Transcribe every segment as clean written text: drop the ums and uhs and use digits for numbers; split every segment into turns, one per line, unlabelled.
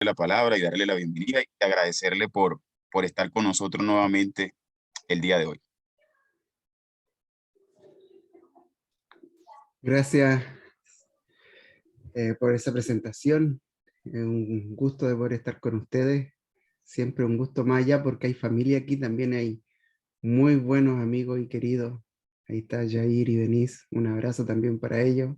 la palabra y darle la bienvenida y agradecerle por estar con nosotros nuevamente el día de hoy.
Gracias por esa presentación. Un gusto de poder estar con ustedes. Siempre un gusto más allá porque hay familia aquí, también hay muy buenos amigos y queridos. Ahí está Jair y Denise, un abrazo también para ellos.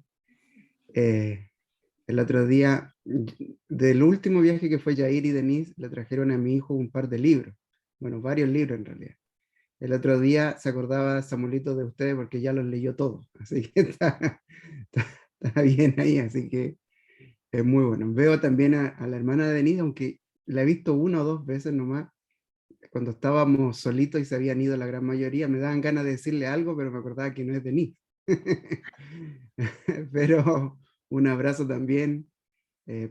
El otro día, del último viaje que fue Jair y Denise, le trajeron a mi hijo un par de libros. Bueno, varios libros en realidad. El otro día se acordaba Samuelito de ustedes porque ya los leyó todos. Así que está bien ahí, así que es muy bueno. Veo también a la hermana de Denise, aunque la he visto una o dos veces nomás, cuando estábamos solitos y se habían ido la gran mayoría, me daban ganas de decirle algo, pero me acordaba que no es Denise. Pero un abrazo también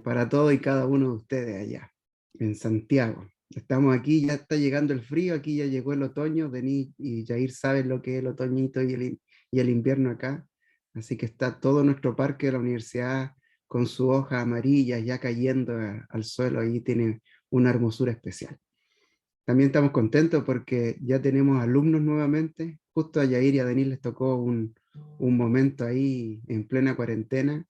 para todos y cada uno de ustedes allá, en Santiago. Estamos aquí, ya está llegando el frío, aquí ya llegó el otoño, Denise y Jair saben lo que es el otoñito y el invierno acá, así que está todo nuestro parque de la universidad con su hoja amarilla ya cayendo al suelo, ahí tiene una hermosura especial. También estamos contentos porque ya tenemos alumnos nuevamente, justo a Jair y a Denise les tocó un momento ahí en plena cuarentena,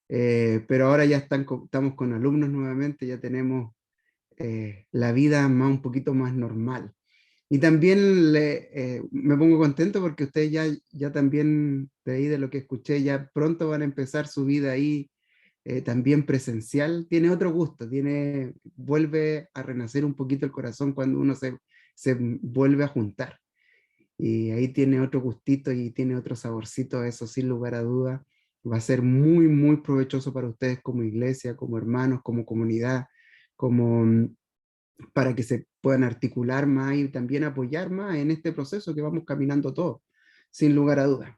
pero ahora ya estamos con alumnos nuevamente, ya tenemos la vida más, un poquito más normal. Y también me pongo contento porque ustedes ya también, de ahí de lo que escuché, ya pronto van a empezar su vida ahí también presencial. Tiene otro gusto, vuelve a renacer un poquito el corazón cuando uno se vuelve a juntar. Y ahí tiene otro gustito y tiene otro saborcito, eso sin lugar a dudas. Va a ser muy, muy provechoso para ustedes como iglesia, como hermanos, como comunidad, como para que se puedan articular más y también apoyar más en este proceso que vamos caminando todos, sin lugar a dudas.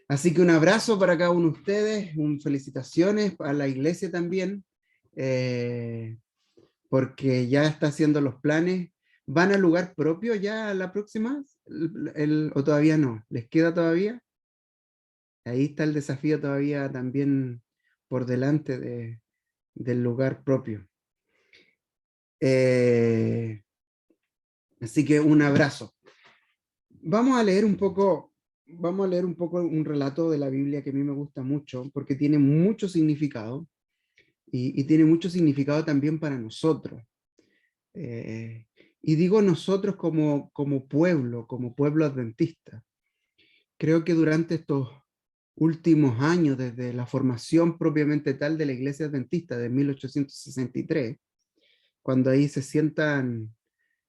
Así que un abrazo para cada uno de ustedes, felicitaciones a la iglesia también, eh, porque ya está haciendo los planes. ¿Van al lugar propio ya la próxima? ¿O todavía no? ¿Les queda todavía? Ahí está el desafío todavía también por delante del lugar propio. Eh, Así que un abrazo. Vamos a leer un poco, vamos a leer un poco un relato de la Biblia que a mí me gusta mucho porque tiene mucho significado y tiene mucho significado también para nosotros. Eh, y digo nosotros como pueblo adventista. Creo que durante estos últimos años, desde la formación propiamente tal de la Iglesia Adventista de 1863, cuando ahí se sientan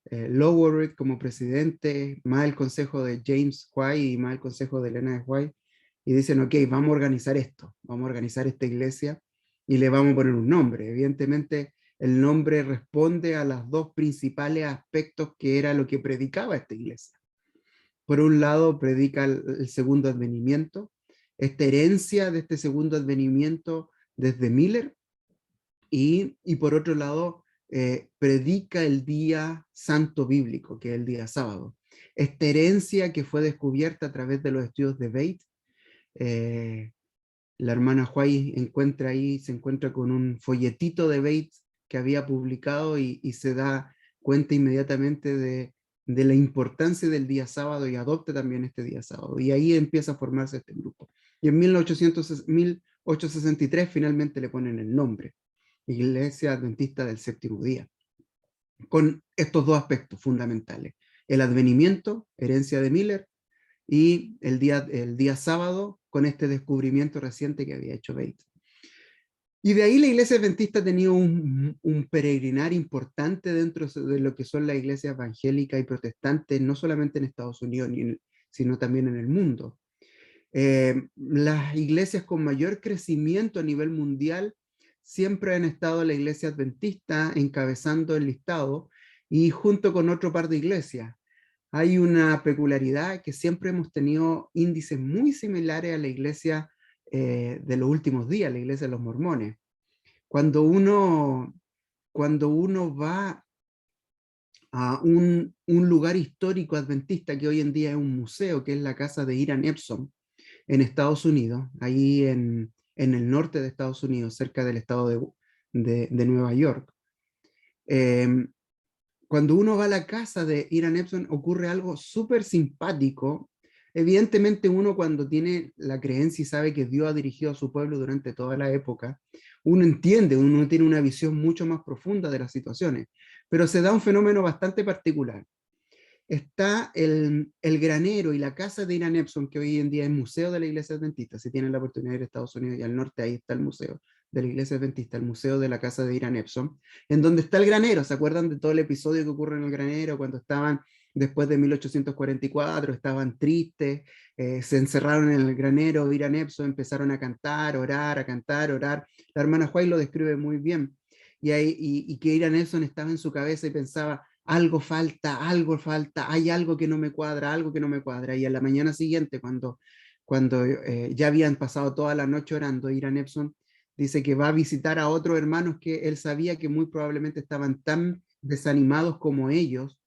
Lowery como presidente, más el consejo de James White y más el consejo de Elena White, y dicen, ok, vamos a organizar esto, vamos a organizar esta iglesia y le vamos a poner un nombre. Evidentemente, el nombre responde a los dos principales aspectos que era lo que predicaba esta iglesia. Por un lado, predica el segundo advenimiento, esta herencia de este segundo advenimiento desde Miller, y por otro lado, predica el día santo bíblico, que es el día sábado. Esta herencia que fue descubierta a través de los estudios de Bates, eh, la hermana White se encuentra con un folletito de Bates que había publicado y se da cuenta inmediatamente de la importancia del día sábado y adopta también este día sábado. Y ahí empieza a formarse este grupo. Y en 1863 finalmente le ponen el nombre, Iglesia Adventista del Séptimo Día, con estos dos aspectos fundamentales: el advenimiento, herencia de Miller, y el día sábado, con este descubrimiento reciente que había hecho Bates. Y de ahí la iglesia adventista ha tenido un peregrinar importante dentro de lo que son las iglesias evangélicas y protestantes, no solamente en Estados Unidos, sino también en el mundo. Las iglesias con mayor crecimiento a nivel mundial siempre han estado la iglesia adventista encabezando el listado y junto con otro par de iglesias. Hay una peculiaridad que siempre hemos tenido índices muy similares a la iglesia de los últimos días, la iglesia de los mormones. Cuando uno va a un lugar histórico adventista que hoy en día es un museo, que es la casa de Hiram Epsom, en Estados Unidos, ahí en el norte de Estados Unidos, cerca del estado de Nueva York. Cuando uno va a la casa de Hiram Epson ocurre algo súper simpático. Evidentemente uno cuando tiene la creencia y sabe que Dios ha dirigido a su pueblo durante toda la época, uno entiende, uno tiene una visión mucho más profunda de las situaciones, pero se da un fenómeno bastante particular. Está el granero y la casa de Hiram Epson, que hoy en día es museo de la Iglesia Adventista. Si tienen la oportunidad de ir a Estados Unidos y al norte, ahí está el museo de la Iglesia Adventista, el museo de la casa de Hiram Epson, en donde está el granero. ¿Se acuerdan de todo el episodio que ocurre en el granero cuando estaban después de 1844, estaban tristes, se encerraron en el granero, Hiram Epson, empezaron a cantar, orar, a cantar, orar? La hermana White lo describe muy bien. Y que Hiram Epson estaba en su cabeza y pensaba, algo falta, hay algo que no me cuadra, algo que no me cuadra. Y a la mañana siguiente, cuando ya habían pasado toda la noche orando, Hiram Epson dice que va a visitar a otros hermanos que él sabía que muy probablemente estaban tan desanimados como ellos,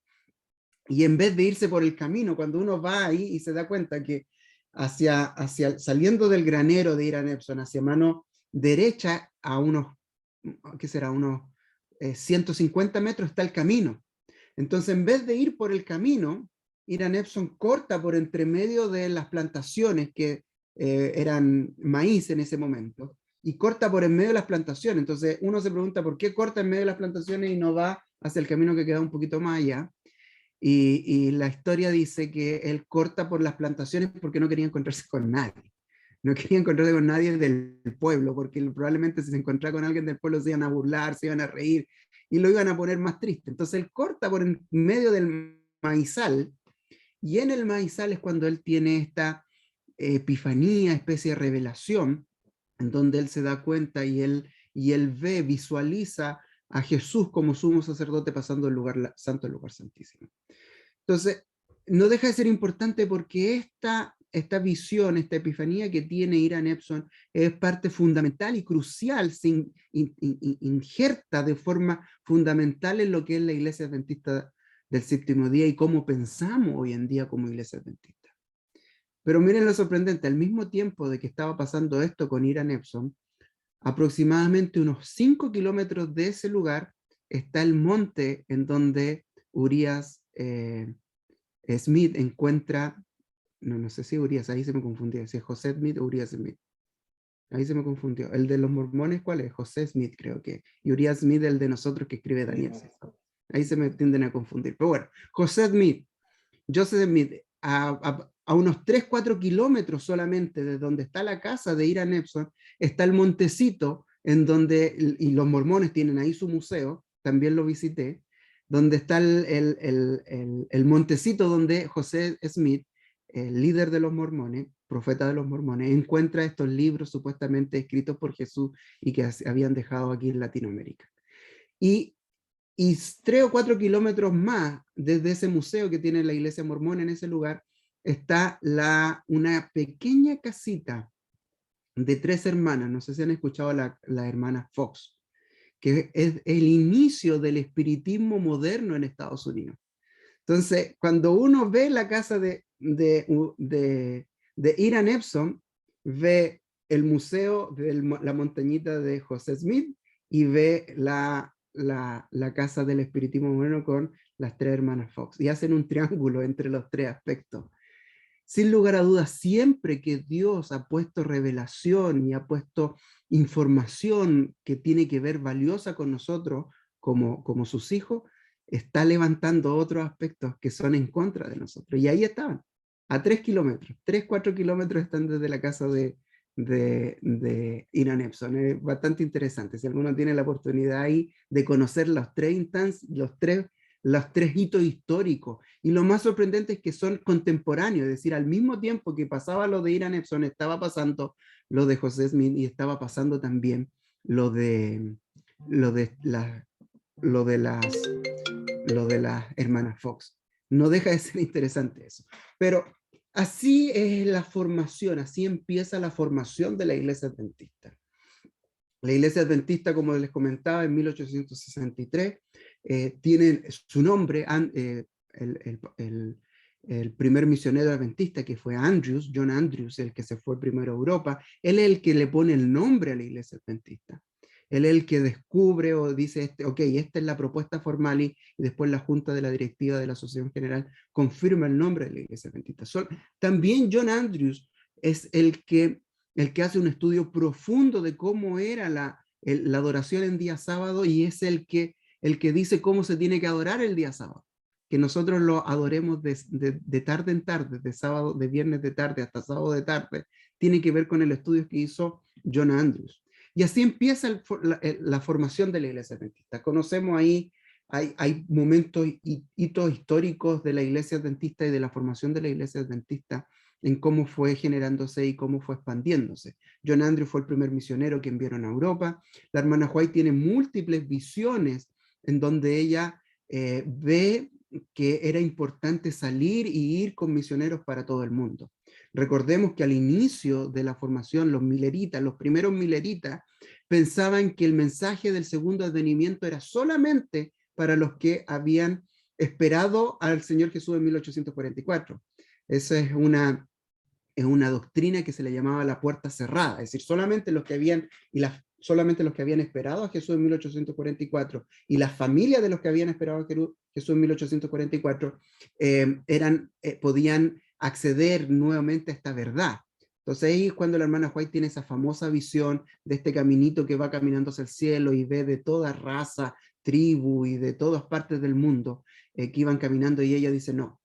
y en vez de irse por el camino, cuando uno va ahí y se da cuenta que saliendo del granero de Hiram Epson hacia mano derecha a unos, ¿qué será? Unos 150 metros está el camino. Entonces, en vez de ir por el camino, Hiram Epson corta por entre medio de las plantaciones que eran maíz en ese momento, y corta por en medio de las plantaciones. Entonces, uno se pregunta por qué corta en medio de las plantaciones y no va hacia el camino que queda un poquito más allá. Y la historia dice que él corta por las plantaciones porque no quería encontrarse con nadie. No quería encontrarse con nadie del pueblo, porque probablemente si se encontraba con alguien del pueblo se iban a burlar, se iban a reír y lo iban a poner más triste. Entonces él corta por en medio del maizal, y en el maizal es cuando él tiene esta epifanía, especie de revelación, en donde él se da cuenta y él ve, visualiza a Jesús como sumo sacerdote pasando el lugar santo al lugar santísimo. Entonces, no deja de ser importante porque esta visión, esta epifanía que tiene Hiram Epson es parte fundamental y crucial, se injerta de forma fundamental en lo que es la Iglesia Adventista del Séptimo Día y cómo pensamos hoy en día como Iglesia Adventista. Pero miren lo sorprendente, al mismo tiempo de que estaba pasando esto con Hiram Epson, aproximadamente unos 5 kilómetros de ese lugar está el monte en donde Urias Smith encuentra, no sé si Urias, ahí se me confundió, si es José Smith o Urias Smith. Ahí se me confundió. El de los mormones, ¿cuál es? José Smith, creo que. Y Urias Smith, el de nosotros que escribe Daniel. Ahí se me tienden a confundir. Pero bueno, José Smith, Joseph Smith, a unos 3-4 kilómetros solamente de donde está la casa de Hiram Epson, está el montecito en donde, y los mormones tienen ahí su museo, también lo visité, donde está el montecito donde José Smith, el líder de los mormones, profeta de los mormones, encuentra estos libros supuestamente escritos por Jesús y que habían dejado aquí en Latinoamérica. Y 3 o 4 kilómetros más desde ese museo que tiene la iglesia mormona en ese lugar, está una pequeña casita de 3 hermanas, no sé si han escuchado la hermana Fox, que es el inicio del espiritismo moderno en Estados Unidos. Entonces, cuando uno ve la casa de Hiram Epson, ve el museo de la montañita de José Smith y ve la casa del espiritismo moderno con las 3 hermanas Fox, y hacen un triángulo entre los 3 aspectos. Sin lugar a dudas, siempre que Dios ha puesto revelación y ha puesto información que tiene que ver valiosa con nosotros como sus hijos, está levantando otros aspectos que son en contra de nosotros. Y ahí estaban, a 3 kilómetros, 3-4 kilómetros están desde la casa de Hiram Epson. Es bastante interesante. Si alguno tiene la oportunidad ahí de conocer los 3 instantes, los tres hitos históricos. Y lo más sorprendente es que son contemporáneos, es decir, al mismo tiempo que pasaba lo de Hiram Epson, estaba pasando lo de José Smith y estaba pasando también lo de las hermanas Fox. No deja de ser interesante eso. Pero así es la formación, así empieza la formación de la Iglesia Adventista. La Iglesia Adventista, como les comentaba, en 1863, tiene su nombre, el primer misionero adventista, que fue Andrews, John Andrews, el que se fue primero a Europa, él es el que le pone el nombre a la Iglesia Adventista. Él es el que descubre o dice, ok, esta es la propuesta formal y después la Junta de la Directiva de la Asociación General confirma el nombre de la Iglesia Adventista. También John Andrews es el que hace un estudio profundo de cómo era la adoración en día sábado y es el que dice cómo se tiene que adorar el día sábado. Que nosotros lo adoremos de tarde en tarde, de sábado, de viernes de tarde hasta sábado de tarde, tiene que ver con el estudio que hizo John Andrews. Y así empieza la formación de la Iglesia Adventista. Conocemos ahí, hay momentos, hitos históricos de la Iglesia Adventista y de la formación de la Iglesia Adventista en cómo fue generándose y cómo fue expandiéndose. John Andrews fue el primer misionero que enviaron a Europa. La hermana White tiene múltiples visiones en donde ella ve que era importante salir y ir con misioneros para todo el mundo. Recordemos que al inicio de la formación, los mileritas, los primeros mileritas, pensaban que el mensaje del segundo advenimiento era solamente para los que habían esperado al Señor Jesús en 1844. Esa es una doctrina que se le llamaba la puerta cerrada, es decir, solamente los que habían esperado a Jesús en 1844 y las familias de los que habían esperado a Jesús en 1844 podían acceder nuevamente a esta verdad. Entonces ahí es cuando la hermana White tiene esa famosa visión de este caminito que va caminando hacia el cielo y ve de toda raza, tribu y de todas partes del mundo que iban caminando y ella dice no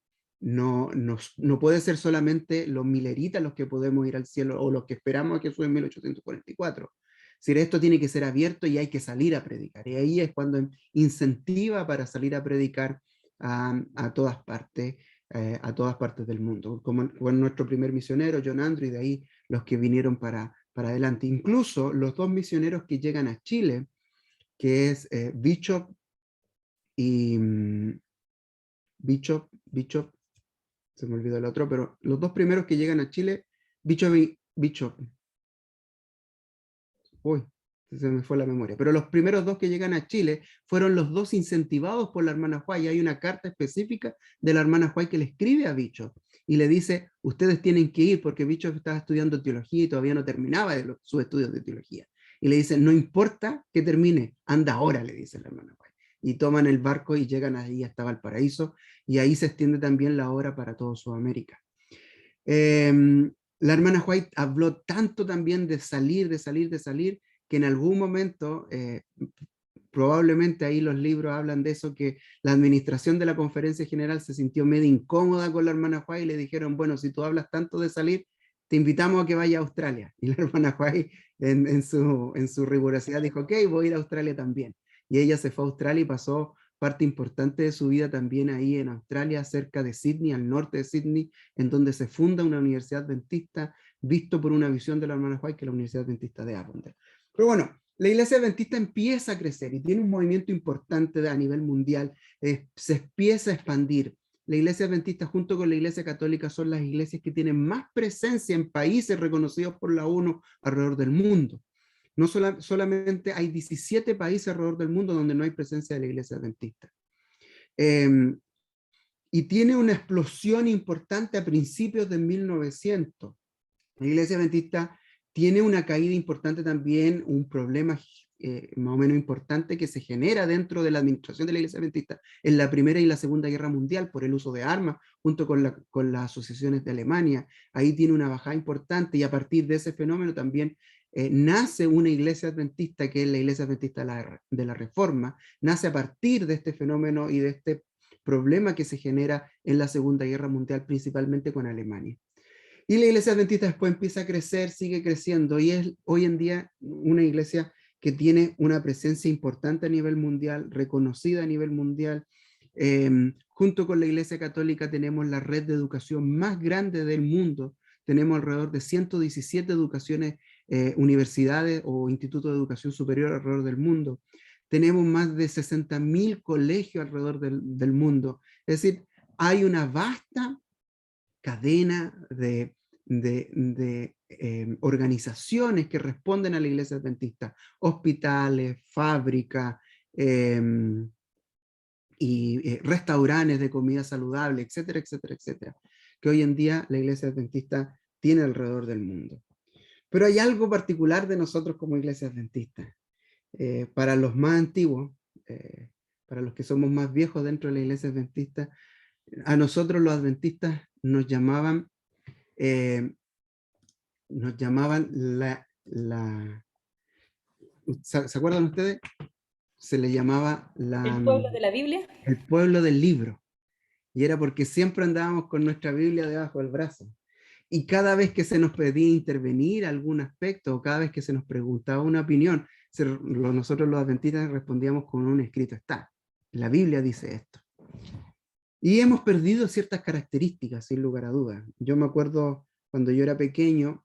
puede ser solamente los mileritas los que podemos ir al cielo o los que esperamos a Jesús en 1844. Es decir, esto tiene que ser abierto y hay que salir a predicar. Y ahí es cuando incentiva para salir a predicar a todas partes del mundo. Como nuestro primer misionero, John Andrew, y de ahí los que vinieron para adelante. Incluso los dos misioneros que llegan a Chile, que es Bishop y Bishop, se me olvidó el otro, pero los dos primeros que llegan a Chile, Bishop, uy, se me fue la memoria, pero los primeros dos que llegan a Chile fueron los dos incentivados por la hermana White. Hay una carta específica de la hermana White que le escribe a Bishop y le dice, ustedes tienen que ir porque Bishop estaba estudiando teología y todavía no terminaba sus estudios de teología. Y le dice, no importa que termine, anda ahora, le dice la hermana White. Y toman el barco y llegan ahí hasta Valparaíso, y ahí se extiende también la obra para todo Sudamérica. La hermana White habló tanto también de salir, que en algún momento, probablemente ahí los libros hablan de eso, que la administración de la conferencia general se sintió medio incómoda con la hermana White y le dijeron, bueno, si tú hablas tanto de salir, te invitamos a que vaya a Australia. Y la hermana White en su rigurosidad dijo, ok, voy a ir a Australia también. Y ella se fue a Australia y pasó parte importante de su vida también ahí en Australia, cerca de Sydney, al norte de Sydney, en donde se funda una universidad adventista, visto por una visión de la hermana White, que es la Universidad Adventista de Avondale. Pero bueno, la iglesia adventista empieza a crecer y tiene un movimiento importante a nivel mundial, se empieza a expandir. La iglesia adventista junto con la iglesia católica son las iglesias que tienen más presencia en países reconocidos por la ONU alrededor del mundo. No solamente hay 17 países alrededor del mundo donde no hay presencia de la iglesia adventista. Y tiene una explosión importante a principios de 1900. La iglesia adventista tiene una caída importante también, un problema más o menos importante que se genera dentro de la administración de la iglesia adventista en la Primera y la Segunda Guerra Mundial por el uso de armas, junto con las asociaciones de Alemania. Ahí tiene una bajada importante y a partir de ese fenómeno también nace una iglesia adventista, que es la iglesia adventista de la Reforma, nace a partir de este fenómeno y de este problema que se genera en la Segunda Guerra Mundial, principalmente con Alemania. Y la iglesia adventista después empieza a crecer, sigue creciendo, y es hoy en día una iglesia que tiene una presencia importante a nivel mundial, reconocida a nivel mundial. Junto con la iglesia católica tenemos la red de educación más grande del mundo. Tenemos alrededor de 117 universidades o institutos de educación superior alrededor del mundo. Tenemos más de 60.000 colegios alrededor del mundo. Es decir, hay una vasta cadena de organizaciones que responden a la iglesia adventista, hospitales, fábricas, y restaurantes de comida saludable, etcétera, etcétera, etcétera, que hoy en día la iglesia adventista tiene alrededor del mundo. Pero hay algo particular de nosotros como iglesia adventista, Para los más antiguos, para los que somos más viejos dentro de la iglesia adventista, a nosotros los adventistas nos llamaban ¿se acuerdan ustedes? Se le llamaba
¿El pueblo de la Biblia?
el pueblo del libro. Y era porque siempre andábamos con nuestra Biblia debajo del brazo. Y cada vez que se nos pedía intervenir algún aspecto, o cada vez que se nos preguntaba una opinión, nosotros los adventistas respondíamos con un escrito está. La Biblia dice esto. Y hemos perdido ciertas características, sin lugar a dudas. Yo me acuerdo cuando yo era pequeño,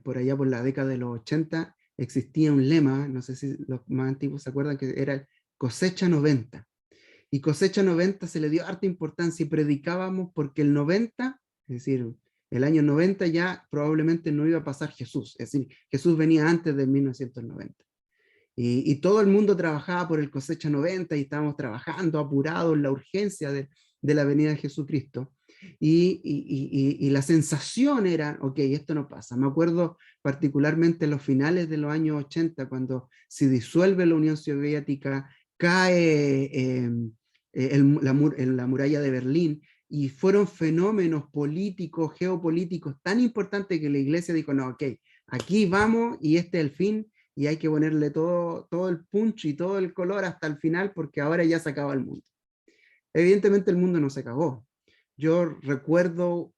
por allá por la década de los 80, existía un lema, no sé si los más antiguos se acuerdan, que era cosecha 90. Y cosecha 90 se le dio harta importancia y predicábamos porque el 90, es decir, el año 90 ya probablemente no iba a pasar Jesús, es decir, Jesús venía antes de 1990. Y todo el mundo trabajaba por el cosecha 90 y estábamos trabajando apurados en la urgencia de la venida de Jesucristo. Y la sensación era, ok, esto no pasa. Me acuerdo particularmente en los finales de los años 80, cuando se disuelve la Unión Soviética, cae la muralla de Berlín, y fueron fenómenos políticos, geopolíticos tan importantes que la iglesia dijo, no, ok, aquí vamos y este es el fin, y hay que ponerle todo el punch y todo el color hasta el final, porque ahora ya se acaba el mundo. Evidentemente el mundo no se acabó. Yo recuerdo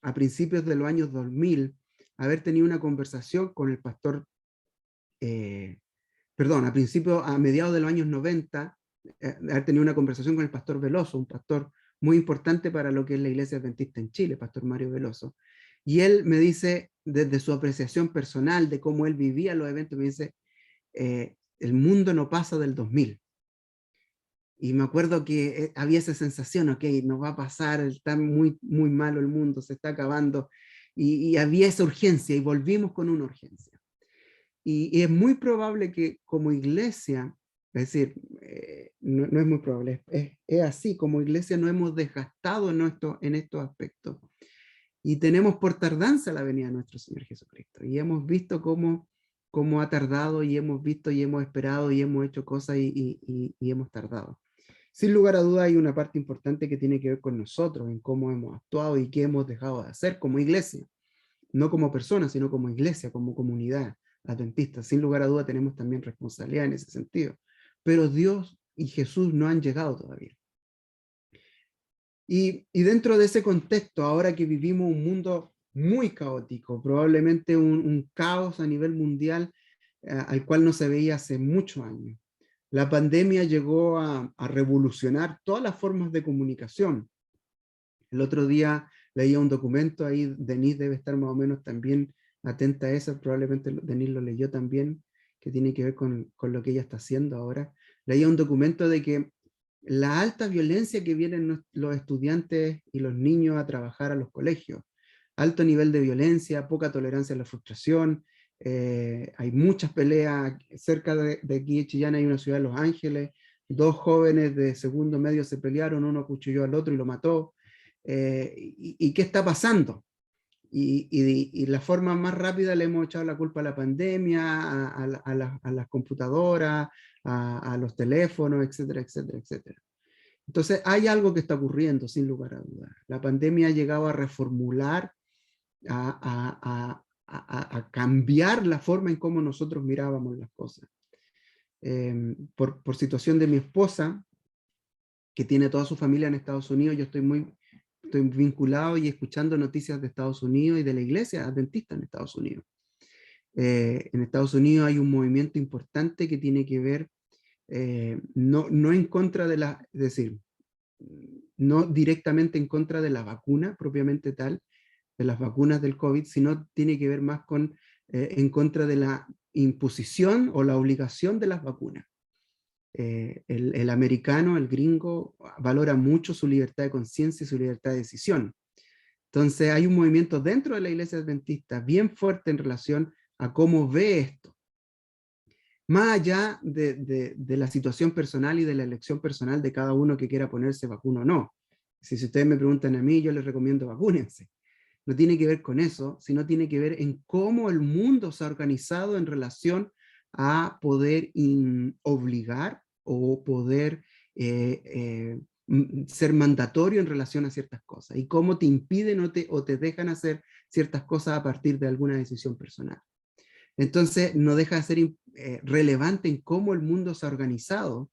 a principios de los años 2000 haber tenido una conversación con el pastor, a mediados de los años 90, haber tenido una conversación con el pastor Veloso, un pastor muy importante para lo que es la iglesia adventista en Chile, pastor Mario Veloso. Y él me dice, desde su apreciación personal de cómo él vivía los eventos, me dice, el mundo no pasa del 2000. Y me acuerdo que había esa sensación, ok, nos va a pasar, está muy, muy malo el mundo, se está acabando, y había esa urgencia, y volvimos con una urgencia. Y es muy probable que como iglesia, es decir, no es muy probable, es así, como iglesia nos hemos desgastado en estos aspectos. Y tenemos por tardanza la venida de nuestro Señor Jesucristo. Y hemos visto cómo ha tardado, y hemos visto y hemos esperado y hemos hecho cosas y hemos tardado. Sin lugar a duda hay una parte importante que tiene que ver con nosotros, en cómo hemos actuado y qué hemos dejado de hacer como iglesia. No como personas, sino como iglesia, como comunidad adventista. Sin lugar a duda tenemos también responsabilidad en ese sentido. Pero Dios y Jesús no han llegado todavía. Y dentro de ese contexto, ahora que vivimos un mundo muy caótico, probablemente un caos a nivel mundial al cual no se veía hace muchos años, la pandemia llegó a revolucionar todas las formas de comunicación. El otro día leía un documento, ahí Denise debe estar más o menos también atenta a eso, probablemente Denise lo leyó también, que tiene que ver con lo que ella está haciendo ahora. Leía un documento de que la alta violencia que vienen los estudiantes y los niños a trabajar a los colegios, alto nivel de violencia, poca tolerancia a la frustración, hay muchas peleas, cerca de aquí de Chillán hay una ciudad de Los Ángeles, dos jóvenes de segundo medio se pelearon, uno acuchilló al otro y lo mató. ¿Y qué está pasando? Y la forma más rápida le hemos echado la culpa a la pandemia, a las computadoras, a los teléfonos, etcétera, etcétera, etcétera. Entonces hay algo que está ocurriendo, sin lugar a dudas. La pandemia ha llegado a reformular, a cambiar la forma en cómo nosotros mirábamos las cosas. Por situación de mi esposa, que tiene toda su familia en Estados Unidos, yo estoy vinculado y escuchando noticias de Estados Unidos y de la iglesia adventista en Estados Unidos. En Estados Unidos hay un movimiento importante que tiene que ver, no en contra de es decir, no directamente en contra de la vacuna propiamente tal, de las vacunas del COVID, sino tiene que ver más con en contra de la imposición o la obligación de las vacunas. El americano, el gringo, valora mucho su libertad de conciencia y su libertad de decisión. Entonces hay un movimiento dentro de la iglesia adventista bien fuerte en relación a cómo ve esto. Más allá de la situación personal y de la elección personal de cada uno que quiera ponerse vacuna o no. Si ustedes me preguntan a mí, yo les recomiendo vacúnense. No tiene que ver con eso, sino tiene que ver en cómo el mundo se ha organizado en relación a poder obligar o poder ser mandatorio en relación a ciertas cosas, y cómo te impiden o te dejan hacer ciertas cosas a partir de alguna decisión personal. Entonces, no deja de ser relevante en cómo el mundo se ha organizado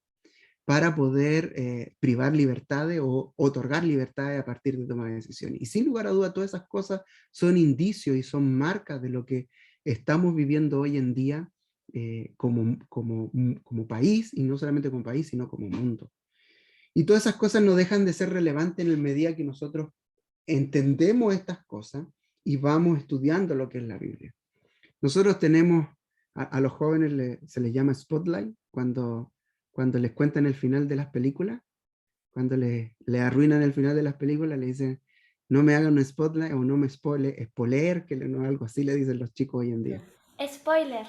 para poder privar libertades o otorgar libertades a partir de tomar decisiones. Y sin lugar a duda, todas esas cosas son indicios y son marcas de lo que estamos viviendo hoy en día como país, y no solamente como país, sino como mundo. Y todas esas cosas no dejan de ser relevantes en la medida que nosotros entendemos estas cosas y vamos estudiando lo que es la Biblia. Nosotros tenemos, a los jóvenes se les llama spotlight, cuando les cuentan el final de las películas, cuando le arruinan el final de las películas, le dicen, no me hagan un spotlight o no me spoiler, que no, algo así le dicen los chicos hoy en día.
Spoiler.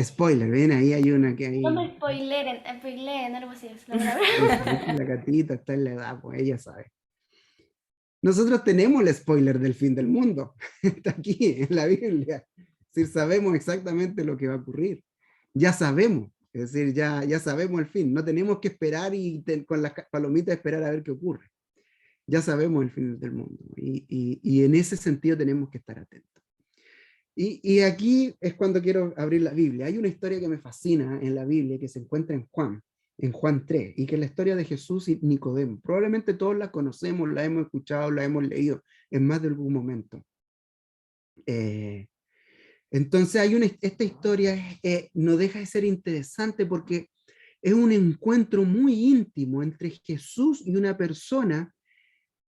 Spoiler, ven, ahí hay una que ahí...
No me spoileen, algo así es la palabra.
La gatita está en la edad, pues ella sabe. Nosotros tenemos el spoiler del fin del mundo, está aquí en la Biblia. Es decir, sabemos exactamente lo que va a ocurrir. Ya sabemos, es decir, ya sabemos el fin. No tenemos que esperar y con las palomitas esperar a ver qué ocurre. Ya sabemos el fin del mundo. Y en ese sentido tenemos que estar atentos. Y aquí es cuando quiero abrir la Biblia. Hay una historia que me fascina en la Biblia que se encuentra en Juan 3, y que es la historia de Jesús y Nicodemo. Probablemente todos la conocemos, la hemos escuchado, la hemos leído en más de algún momento. Entonces esta historia no deja de ser interesante porque es un encuentro muy íntimo entre Jesús y una persona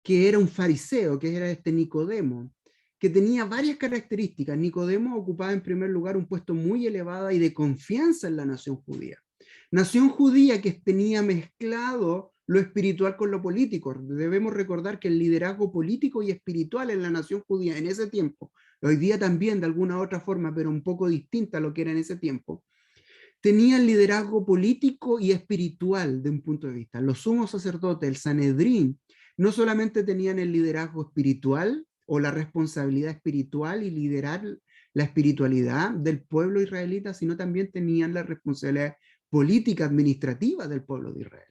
que era un fariseo, que era este Nicodemo, que tenía varias características. Nicodemo ocupaba en primer lugar un puesto muy elevado y de confianza en la nación judía. Nación judía que tenía mezclado lo espiritual con lo político. Debemos recordar que el liderazgo político y espiritual en la nación judía en ese tiempo, hoy día también de alguna otra forma, pero un poco distinta a lo que era en ese tiempo, tenía el liderazgo político y espiritual de un punto de vista. Los sumos sacerdotes, el Sanedrín, no solamente tenían el liderazgo espiritual o la responsabilidad espiritual y liderar la espiritualidad del pueblo israelita, sino también tenían la responsabilidad política administrativa del pueblo de Israel.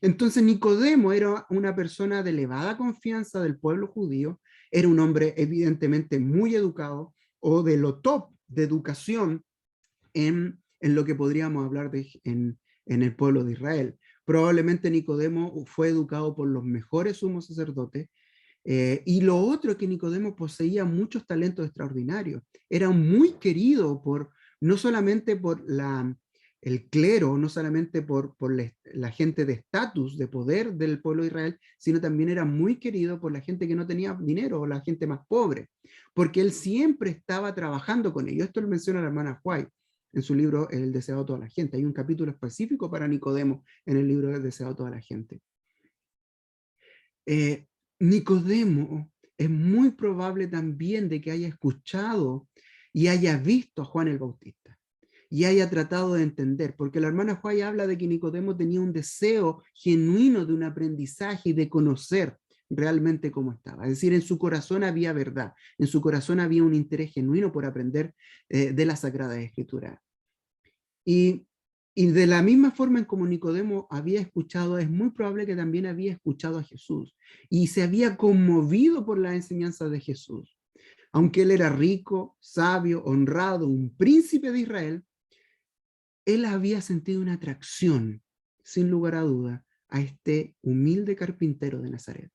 Entonces Nicodemo era una persona de elevada confianza del pueblo judío, era un hombre evidentemente muy educado, o de lo top de educación en lo que podríamos hablar en el pueblo de Israel. Probablemente Nicodemo fue educado por los mejores sumos sacerdotes, y lo otro es que Nicodemo poseía muchos talentos extraordinarios. Era muy querido no solamente por el clero, no solamente por la gente de estatus, de poder del pueblo de Israel, sino también era muy querido por la gente que no tenía dinero o la gente más pobre, porque él siempre estaba trabajando con ellos. Esto lo menciona la hermana White en su libro El deseado de toda la gente. Hay un capítulo específico para Nicodemo en el libro El deseado de toda la gente. Nicodemo es muy probable también de que haya escuchado y haya visto a Juan el Bautista y haya tratado de entender, porque la hermana Juárez habla de que Nicodemo tenía un deseo genuino de un aprendizaje y de conocer realmente cómo estaba. Es decir, en su corazón había verdad, en su corazón había un interés genuino por aprender de la Sagrada Escritura. Y de la misma forma en como Nicodemo había escuchado, es muy probable que también había escuchado a Jesús y se había conmovido por la enseñanza de Jesús. Aunque él era rico, sabio, honrado, un príncipe de Israel, él había sentido una atracción, sin lugar a duda, a este humilde carpintero de Nazaret.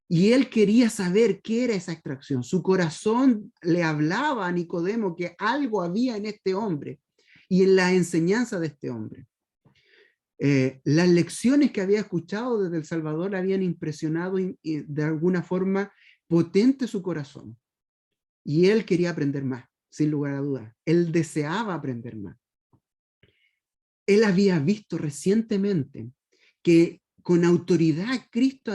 Y él quería saber qué era esa atracción. Su corazón le hablaba a Nicodemo que algo había en este hombre y en la enseñanza de este hombre. Las lecciones que había escuchado desde El Salvador le habían impresionado y de alguna forma potente su corazón. Y él quería aprender más, sin lugar a dudas. Él deseaba aprender más. Él había visto recientemente que con autoridad Cristo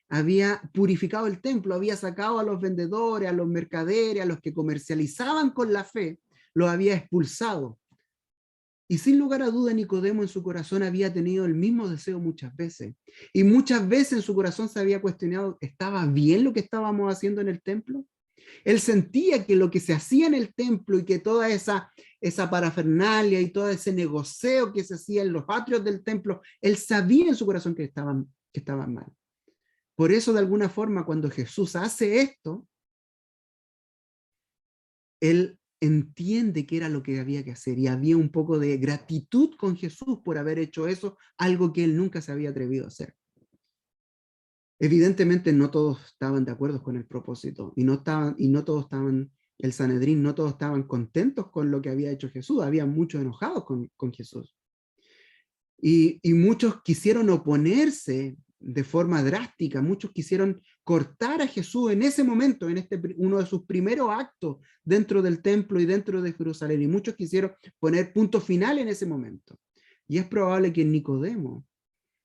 había purificado el templo, había sacado a los vendedores, a los mercaderes, a los que comercializaban con la fe, los había expulsado. Y sin lugar a duda Nicodemo en su corazón había tenido el mismo deseo muchas veces. Y muchas veces en su corazón se había cuestionado, ¿estaba bien lo que estábamos haciendo en el templo? Él sentía que lo que se hacía en el templo y que toda esa parafernalia y todo ese negocio que se hacía en los atrios del templo, él sabía en su corazón que estaban mal. Por eso, de alguna forma, cuando Jesús hace esto, él entiende que era lo que había que hacer y había un poco de gratitud con Jesús por haber hecho eso, algo que él nunca se había atrevido a hacer. Evidentemente no todos estaban de acuerdo con el propósito y no todos estaban, el Sanedrín, no todos estaban contentos con lo que había hecho Jesús, había muchos enojados con Jesús. Y muchos quisieron oponerse de forma drástica, muchos quisieron cortar a Jesús en ese momento, en uno de sus primeros actos dentro del templo y dentro de Jerusalén, y muchos quisieron poner punto final en ese momento. Y es probable que Nicodemo,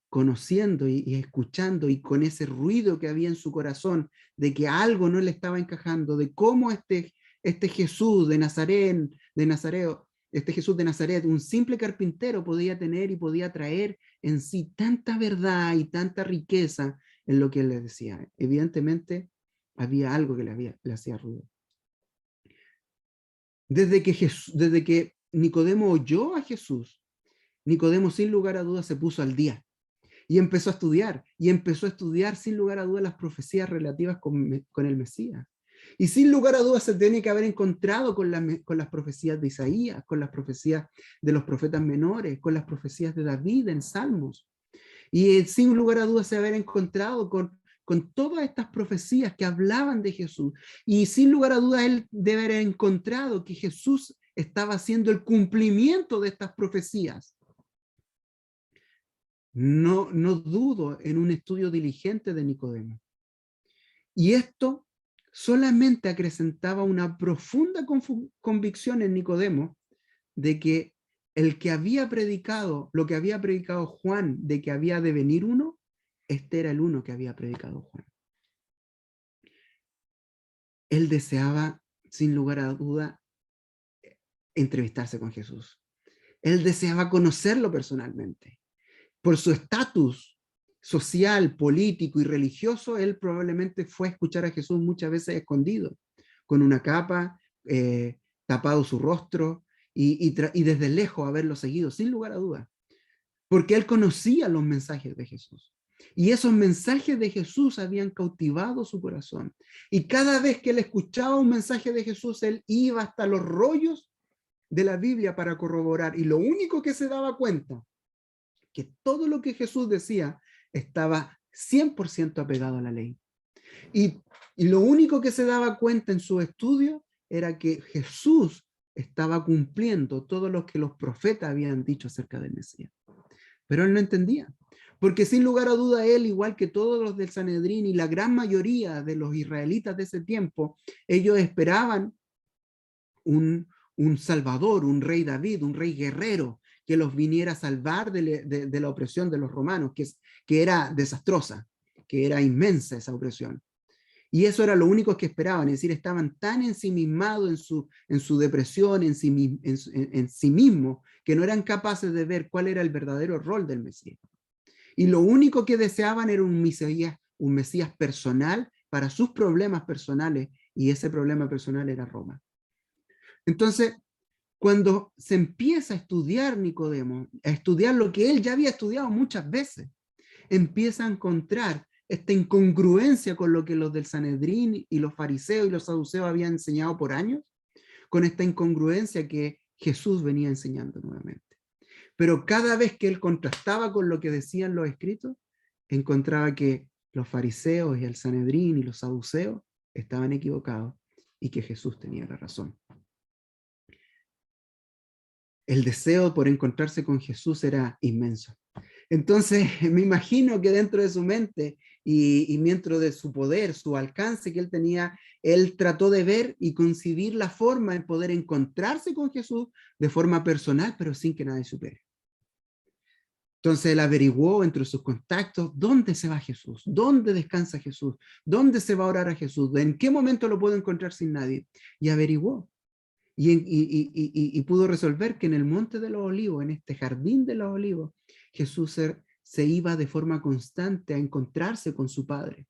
conociendo y escuchando y con ese ruido que había en su corazón de que algo no le estaba encajando, de cómo este Jesús de Nazaret, este Jesús de Nazaret, un simple carpintero, podía tener y podía traer en sí tanta verdad y tanta riqueza en lo que él les decía. Evidentemente había algo que le hacía ruido. Desde que Nicodemo oyó a Jesús, Nicodemo sin lugar a dudas se puso al día y empezó a estudiar sin lugar a dudas las profecías relativas con el Mesías. Y sin lugar a dudas se tiene que haber encontrado con las profecías de Isaías, con las profecías de los profetas menores, con las profecías de David en Salmos. Y sin lugar a dudas se haber encontrado con todas estas profecías que hablaban de Jesús. Y sin lugar a dudas él debe haber encontrado que Jesús estaba haciendo el cumplimiento de estas profecías. No dudo en un estudio diligente de Nicodemo. Y esto solamente acrecentaba una profunda convicción en Nicodemo de que el que había predicado, lo que había predicado Juan, de que había de venir uno, este era el uno que había predicado Juan. Él deseaba, sin lugar a duda, entrevistarse con Jesús. Él deseaba conocerlo personalmente. Por su estatus social, político y religioso, él probablemente fue a escuchar a Jesús muchas veces escondido, con una capa, tapado su rostro, y desde lejos haberlo seguido, sin lugar a dudas, porque él conocía los mensajes de Jesús. Y esos mensajes de Jesús habían cautivado su corazón. Y cada vez que él escuchaba un mensaje de Jesús, él iba hasta los rollos de la Biblia para corroborar. Y lo único que se daba cuenta, que todo lo que Jesús decía estaba 100% apegado a la ley. Y lo único que se daba cuenta en su estudio era que Jesús estaba cumpliendo todo lo que los profetas habían dicho acerca del Mesías. Pero él no entendía, porque sin lugar a duda él, igual que todos los del Sanedrín y la gran mayoría de los israelitas de ese tiempo, ellos esperaban un salvador, un rey David, un rey guerrero, que los viniera a salvar de la opresión de los romanos, que era desastrosa, que era inmensa esa opresión. Y eso era lo único que esperaban, es decir, estaban tan ensimismados en su depresión, en sí mismos, que no eran capaces de ver cuál era el verdadero rol del Mesías. Y lo único que deseaban era un Mesías personal para sus problemas personales, y ese problema personal era Roma. Entonces, cuando se empieza a estudiar Nicodemo, a estudiar lo que él ya había estudiado muchas veces, empieza a encontrar esta incongruencia con lo que los del Sanedrín y los fariseos y los saduceos habían enseñado por años, con esta incongruencia que Jesús venía enseñando nuevamente. Pero cada vez que él contrastaba con lo que decían los escritos, encontraba que los fariseos y el Sanedrín y los saduceos estaban equivocados y que Jesús tenía la razón. El deseo por encontrarse con Jesús era inmenso. Entonces, me imagino que dentro de su mente y dentro de su poder, su alcance que él tenía, él trató de ver y concebir la forma de poder encontrarse con Jesús de forma personal, pero sin que nadie supiera. Entonces él averiguó entre sus contactos dónde se va Jesús, dónde descansa Jesús, dónde se va a orar a Jesús, en qué momento lo puedo encontrar sin nadie. Y averiguó. Y pudo resolver que en el Monte de los Olivos, en este Jardín de los Olivos, Jesús se iba de forma constante a encontrarse con su Padre.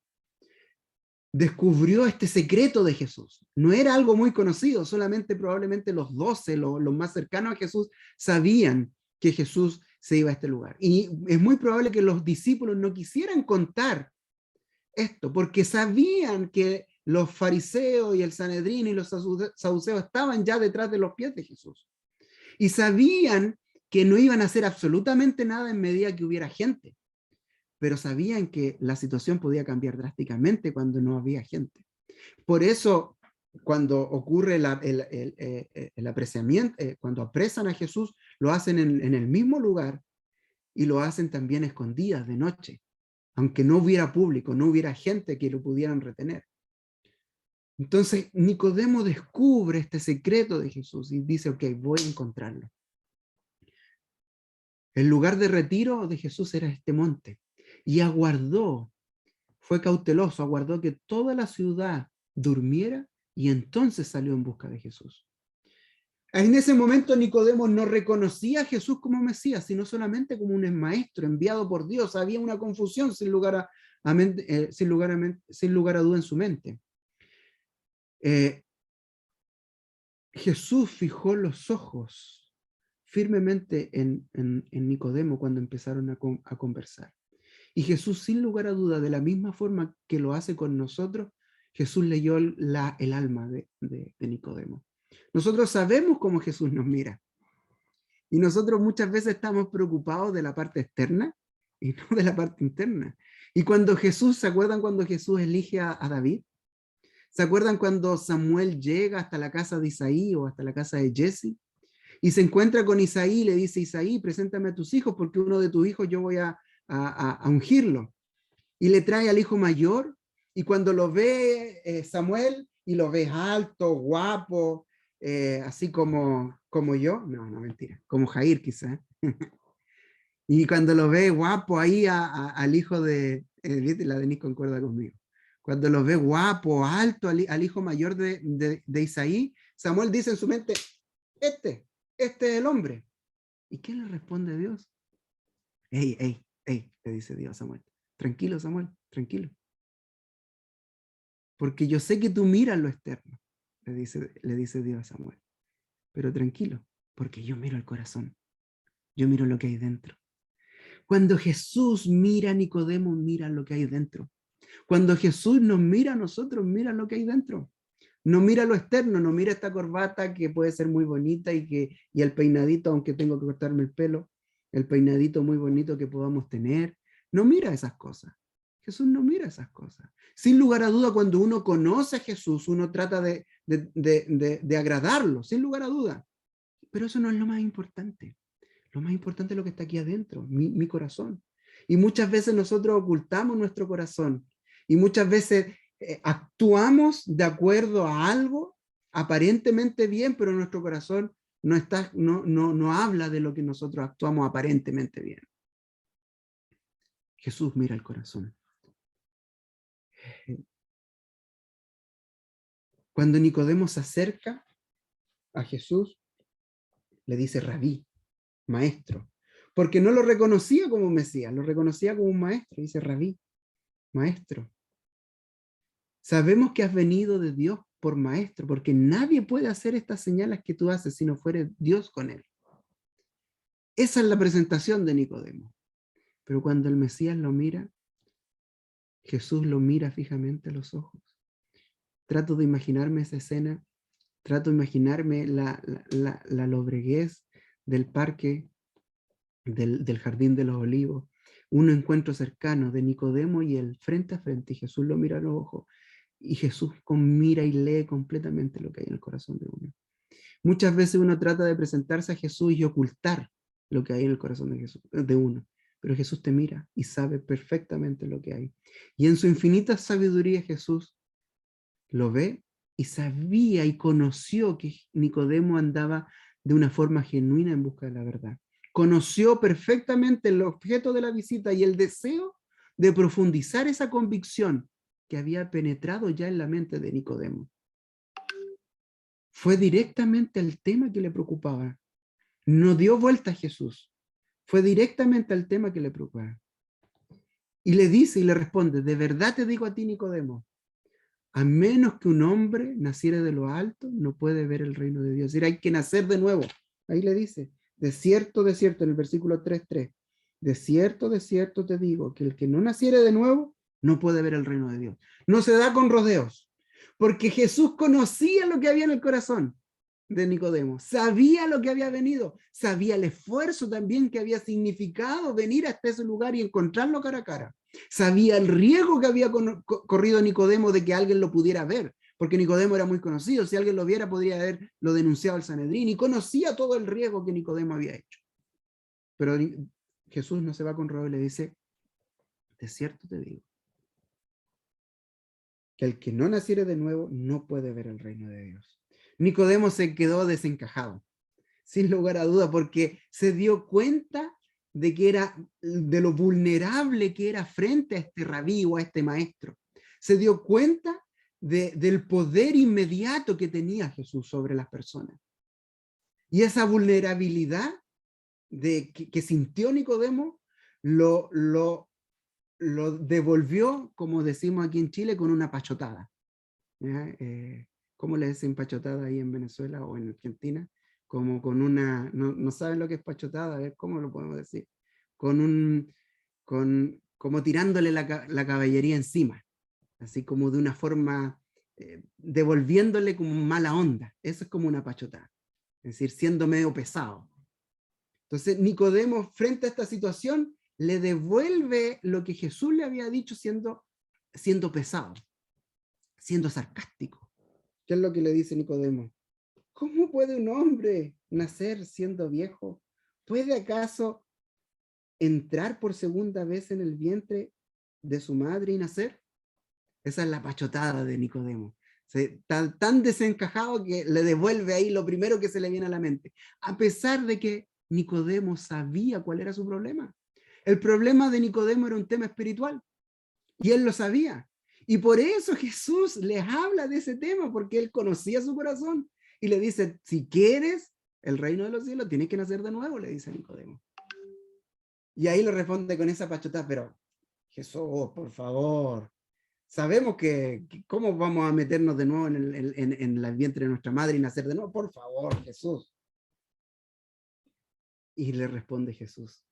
descubrió este secreto de Jesús. No era algo muy conocido, solamente probablemente los 12, los más cercanos a Jesús, sabían que Jesús se iba a este lugar. Y es muy probable que los discípulos no quisieran contar esto, porque sabían que los fariseos y el Sanedrín y los saduceos estaban ya detrás de los pies de Jesús. Y sabían que no iban a hacer absolutamente nada en medida que hubiera gente, pero sabían que la situación podía cambiar drásticamente cuando no había gente. Por eso, cuando ocurre el apresamiento, cuando apresan a Jesús, lo hacen en el mismo lugar y lo hacen también escondidas de noche, aunque no hubiera público, no hubiera gente que lo pudieran retener. Entonces Nicodemo descubre este secreto de Jesús y dice, ok, voy a encontrarlo. El lugar de retiro de Jesús era este monte, y aguardó, fue cauteloso, aguardó que toda la ciudad durmiera y entonces salió en busca de Jesús. En ese momento Nicodemo no reconocía a Jesús como Mesías, sino solamente como un maestro enviado por Dios. Había una confusión sin lugar a duda en su mente. Jesús fijó los ojos firmemente en Nicodemo cuando empezaron a conversar. Y Jesús, sin lugar a duda, de la misma forma que lo hace con nosotros, Jesús leyó el alma de Nicodemo. Nosotros sabemos cómo Jesús nos mira. Y nosotros muchas veces estamos preocupados de la parte externa y no de la parte interna. Y cuando Jesús, ¿se acuerdan cuando Jesús elige a David? ¿Se acuerdan cuando Samuel llega hasta la casa de Isaí o hasta la casa de Jesse? Y se encuentra con Isaí y le dice, Isaí, preséntame a tus hijos porque uno de tus hijos yo voy a ungirlo. Y le trae al hijo mayor, y cuando lo ve Samuel, y lo ve alto, guapo, así como yo, no, mentira, como Jair quizás. Y cuando lo ve guapo ahí al hijo de, la Denise concuerda conmigo, cuando lo ve guapo, alto, al hijo mayor de Isaí, Samuel dice en su mente, este es el hombre. ¿Y qué le responde Dios? Ey, le dice Dios a Samuel. Tranquilo, Samuel, tranquilo. Porque yo sé que tú miras lo externo, le dice Dios a Samuel. Pero tranquilo, porque yo miro el corazón. Yo miro lo que hay dentro. Cuando Jesús mira a Nicodemo, mira lo que hay dentro. Cuando Jesús nos mira a nosotros, mira lo que hay dentro. No mira lo externo, no mira esta corbata que puede ser muy bonita y el peinadito, aunque tengo que cortarme el pelo, el peinadito muy bonito que podamos tener. No mira esas cosas. Jesús no mira esas cosas. Sin lugar a duda, cuando uno conoce a Jesús, uno trata de agradarlo, sin lugar a duda. Pero eso no es lo más importante. Lo más importante es lo que está aquí adentro, mi corazón. Y muchas veces nosotros ocultamos nuestro corazón. Y muchas veces actuamos de acuerdo a algo aparentemente bien, pero nuestro corazón no habla de lo que nosotros actuamos aparentemente bien. Jesús mira el corazón. Cuando Nicodemo se acerca a Jesús, le dice rabí, maestro, porque no lo reconocía como Mesías, lo reconocía como un maestro, dice rabí, maestro. Sabemos que has venido de Dios por maestro, porque nadie puede hacer estas señales que tú haces si no fuere Dios con él. Esa es la presentación de Nicodemo. Pero cuando el Mesías lo mira, Jesús lo mira fijamente a los ojos. Trato de imaginarme esa escena, trato de imaginarme la lobreguez del parque, del jardín de los olivos, un encuentro cercano de Nicodemo y él frente a frente, y Jesús lo mira a los ojos, y Jesús mira y lee completamente lo que hay en el corazón de uno. Muchas veces uno trata de presentarse a Jesús y ocultar lo que hay en el corazón de uno, pero Jesús te mira y sabe perfectamente lo que hay. Y en su infinita sabiduría Jesús lo ve y sabía y conoció que Nicodemo andaba de una forma genuina en busca de la verdad. Conoció perfectamente el objeto de la visita y el deseo de profundizar esa convicción que había penetrado ya en la mente de Nicodemo. Fue directamente al tema que le preocupaba. No dio vuelta a Jesús. Fue directamente al tema que le preocupaba. Y le dice y le responde, de verdad te digo a ti, Nicodemo, a menos que un hombre naciera de lo alto, no puede ver el reino de Dios. Es decir, hay que nacer de nuevo. Ahí le dice, de cierto, en el versículo 3:3, de cierto te digo, que el que no naciere de nuevo, no puede ver el reino de Dios. No se da con rodeos, porque Jesús conocía lo que había en el corazón de Nicodemo, sabía lo que había venido, sabía el esfuerzo también que había significado venir hasta ese lugar y encontrarlo cara a cara. Sabía el riesgo que había corrido Nicodemo de que alguien lo pudiera ver, porque Nicodemo era muy conocido, si alguien lo viera podría haberlo denunciado al Sanedrín, y conocía todo el riesgo que Nicodemo había hecho. Pero Jesús no se va con rodeos y le dice, de cierto te digo, que el que no naciere de nuevo no puede ver el reino de Dios. Nicodemo se quedó desencajado, sin lugar a duda, porque se dio cuenta de que era, de lo vulnerable que era frente a este rabí o a este maestro. Se dio cuenta del poder inmediato que tenía Jesús sobre las personas. Y esa vulnerabilidad que sintió Nicodemo lo devolvió, como decimos aquí en Chile, con una pachotada. ¿Cómo le dicen pachotada ahí en Venezuela o en Argentina? Como con una, no saben lo que es pachotada, a ver, ¿cómo lo podemos decir? Como tirándole la caballería encima, así como de una forma, devolviéndole como mala onda. Eso es como una pachotada, es decir, siendo medio pesado. Entonces Nicodemo, frente a esta situación, le devuelve lo que Jesús le había dicho siendo pesado, siendo sarcástico. ¿Qué es lo que le dice Nicodemo? ¿Cómo puede un hombre nacer siendo viejo? ¿Puede acaso entrar por segunda vez en el vientre de su madre y nacer? Esa es la pachotada de Nicodemo. Está tan desencajado que le devuelve ahí lo primero que se le viene a la mente. A pesar de que Nicodemo sabía cuál era su problema. El problema de Nicodemo era un tema espiritual. Y él lo sabía. Y por eso Jesús les habla de ese tema, porque él conocía su corazón. Y le dice, si quieres el reino de los cielos, tienes que nacer de nuevo, le dice a Nicodemo. Y ahí le responde con esa pachotada, pero Jesús, por favor, sabemos que cómo vamos a meternos de nuevo en el vientre de nuestra madre y nacer de nuevo, por favor, Jesús. Y le responde Jesús,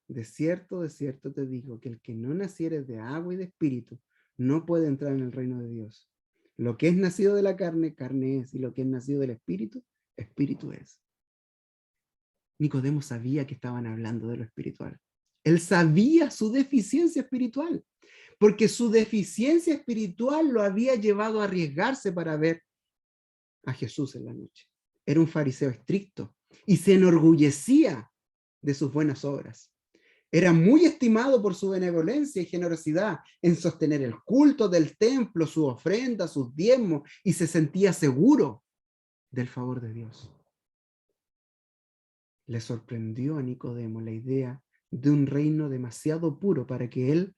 de cierto te digo, que el que no naciere de agua y de espíritu, no puede entrar en el reino de Dios. Lo que es nacido de la carne, carne es, y lo que es nacido del espíritu, espíritu es. Nicodemo sabía que estaban hablando de lo espiritual. Él sabía su deficiencia espiritual, porque su deficiencia espiritual lo había llevado a arriesgarse para ver a Jesús en la noche. Era un fariseo estricto y se enorgullecía de sus buenas obras. Era muy estimado por su benevolencia y generosidad en sostener el culto del templo, su ofrenda, sus diezmos, y se sentía seguro del favor de Dios. Le sorprendió a Nicodemo la idea de un reino demasiado puro para que él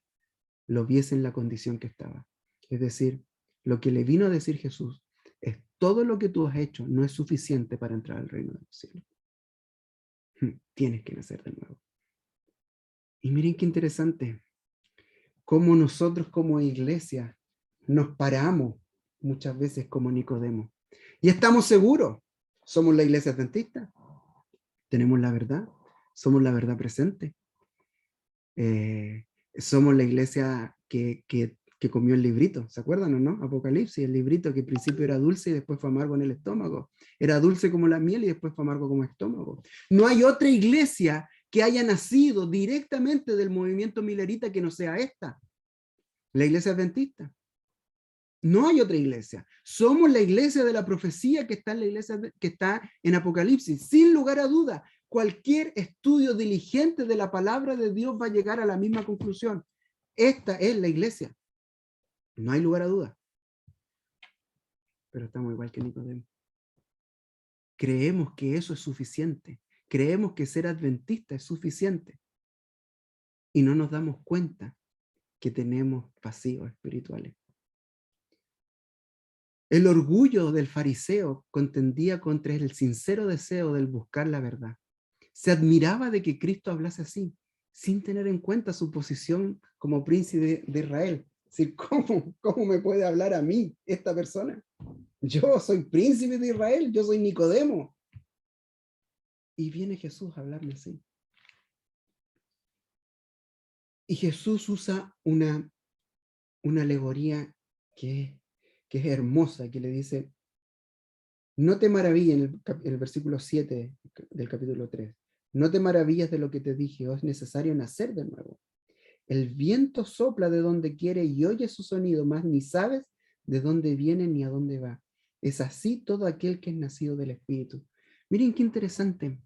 lo viese en la condición que estaba. Es decir, lo que le vino a decir Jesús es: todo lo que tú has hecho no es suficiente para entrar al reino de los cielos. Tienes que nacer de nuevo. Y miren qué interesante, cómo nosotros como iglesia nos paramos muchas veces como Nicodemo. Y estamos seguros, somos la iglesia adventista, tenemos la verdad, somos la verdad presente. Somos la iglesia que comió el librito, ¿se acuerdan o no? Apocalipsis, el librito que al principio era dulce y después fue amargo en el estómago. Era dulce como la miel y después fue amargo como el estómago. No hay otra iglesia que haya nacido directamente del movimiento milerita que no sea esta, la iglesia adventista. No hay otra iglesia. Somos la iglesia de la profecía que está en la iglesia que está en Apocalipsis. Sin lugar a duda, cualquier estudio diligente de la palabra de Dios va a llegar a la misma conclusión. Esta es la iglesia. No hay lugar a duda. Pero estamos igual que Nicodemo. Creemos que eso es suficiente. Creemos que ser adventista es suficiente. Y no nos damos cuenta que tenemos vacíos espirituales. El orgullo del fariseo contendía contra el sincero deseo del buscar la verdad. Se admiraba de que Cristo hablase así, sin tener en cuenta su posición como príncipe de Israel. decir, ¿cómo me puede hablar a mí esta persona? Yo soy príncipe de Israel, yo soy Nicodemo. Y viene Jesús a hablarme así. Y Jesús usa una alegoría que es hermosa, que le dice, no te maravilles, en el versículo 7 del capítulo 3, no te maravillas de lo que te dije, es necesario nacer de nuevo. El viento sopla de donde quiere y oye su sonido, mas ni sabes de dónde viene ni a dónde va. Es así todo aquel que es nacido del Espíritu. Miren qué interesante.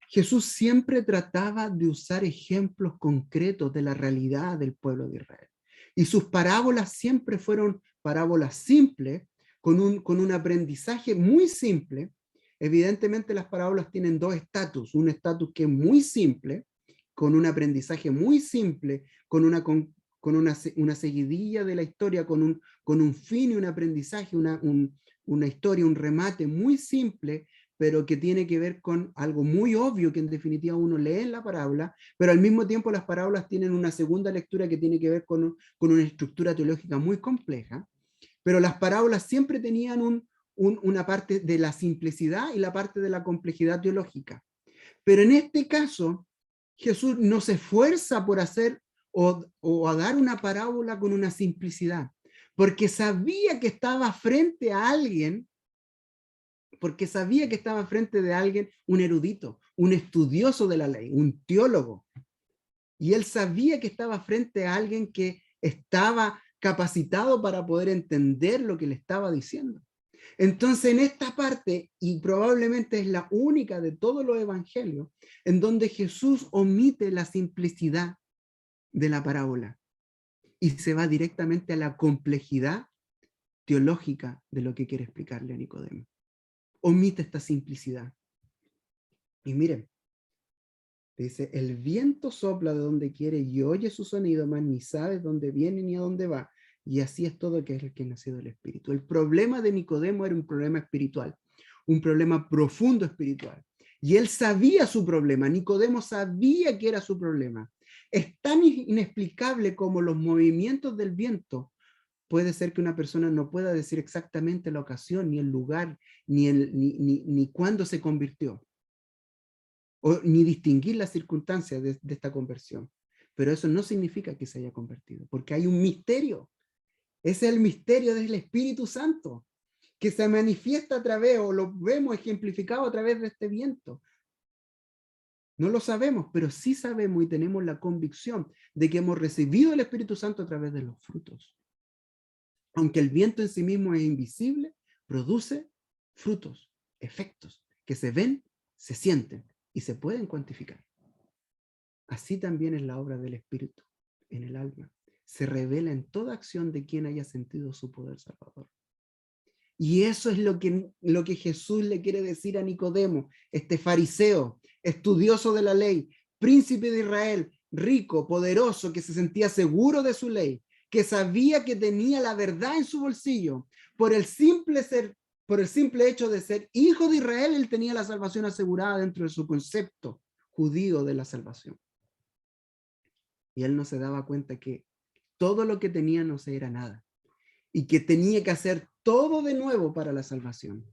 Jesús siempre trataba de usar ejemplos concretos de la realidad del pueblo de Israel. Y sus parábolas siempre fueron parábolas simples, con un aprendizaje muy simple. Evidentemente las parábolas tienen dos estatus. Un estatus que es muy simple, con un aprendizaje muy simple, con una seguidilla de la historia, con un fin y un aprendizaje, una historia, un remate muy simple, pero que tiene que ver con algo muy obvio que en definitiva uno lee en la parábola, pero al mismo tiempo las parábolas tienen una segunda lectura que tiene que ver con una estructura teológica muy compleja, pero las parábolas siempre tenían una parte de la simplicidad y la parte de la complejidad teológica. Pero en este caso, Jesús no se esfuerza por hacer o a dar una parábola con una simplicidad, porque sabía que estaba frente a alguien, un erudito, un estudioso de la ley, un teólogo. Y él sabía que estaba frente a alguien que estaba capacitado para poder entender lo que le estaba diciendo. Entonces, en esta parte, y probablemente es la única de todos los evangelios, en donde Jesús omite la simplicidad de la parábola y se va directamente a la complejidad teológica de lo que quiere explicarle a Nicodemo. Omite esta simplicidad. Y miren, dice, el viento sopla de donde quiere y oye su sonido, mas ni sabes dónde viene ni a dónde va. Y así es todo que es el que nació del Espíritu. El problema de Nicodemo era un problema espiritual, un problema profundo espiritual. Y él sabía su problema, Nicodemo sabía que era su problema. Es tan inexplicable como los movimientos del viento. Puede ser que una persona no pueda decir exactamente la ocasión, ni el lugar, ni cuándo se convirtió, ni distinguir las circunstancias de esta conversión. Pero eso no significa que se haya convertido, porque hay un misterio. Ese es el misterio del Espíritu Santo, que se manifiesta a través, o lo vemos ejemplificado a través de este viento. No lo sabemos, pero sí sabemos y tenemos la convicción de que hemos recibido el Espíritu Santo a través de los frutos. Aunque el viento en sí mismo es invisible, produce frutos, efectos, que se ven, se sienten y se pueden cuantificar. Así también es la obra del Espíritu en el alma. Se revela en toda acción de quien haya sentido su poder salvador. Y eso es lo que Jesús le quiere decir a Nicodemo, este fariseo, estudioso de la ley, príncipe de Israel, rico, poderoso, que se sentía seguro de su ley, que sabía que tenía la verdad en su bolsillo. Por el simple hecho de ser hijo de Israel, él tenía la salvación asegurada dentro de su concepto judío de la salvación. Y él no se daba cuenta que todo lo que tenía no se era nada. Y que tenía que hacer todo de nuevo para la salvación.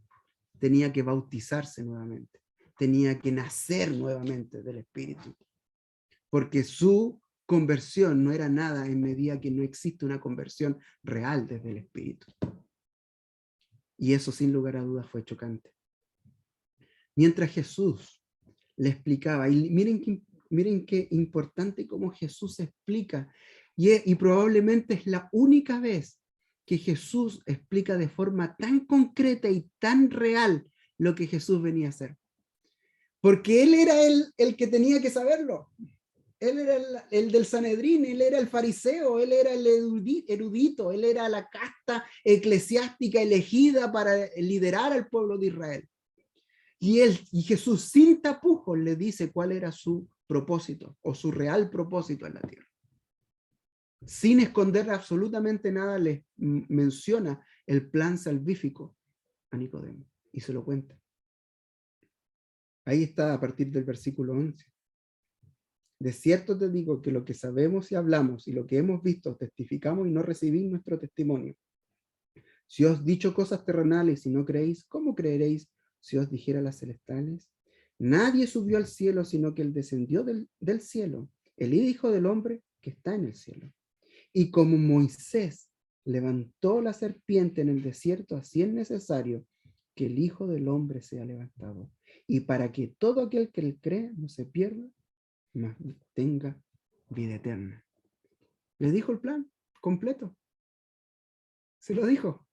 Tenía que bautizarse nuevamente. Tenía que nacer nuevamente del Espíritu. Porque su conversión no era nada en medida que no existe una conversión real desde el Espíritu. Y eso sin lugar a dudas fue chocante. Mientras Jesús le explicaba, y miren qué importante cómo Jesús explica, y probablemente es la única vez que Jesús explica de forma tan concreta y tan real lo que Jesús venía a hacer. Porque él era el que tenía que saberlo. Él era el del Sanedrín, él era el fariseo, él era el erudito, él era la casta eclesiástica elegida para liderar al pueblo de Israel. Y Jesús sin tapujos le dice cuál era su propósito o su real propósito en la tierra. Sin esconder absolutamente nada, le menciona el plan salvífico a Nicodemo y se lo cuenta. Ahí está a partir del versículo 11. De cierto te digo que lo que sabemos y hablamos y lo que hemos visto testificamos y no recibís nuestro testimonio. Si os he dicho cosas terrenales y no creéis, ¿cómo creeréis si os dijera las celestiales? Nadie subió al cielo, sino que él descendió del cielo, el Hijo del Hombre que está en el cielo. Y como Moisés levantó la serpiente en el desierto, así es necesario que el Hijo del Hombre sea levantado. Y para que todo aquel que él cree no se pierda, mas tenga vida eterna. Le dijo el plan completo. Se lo dijo.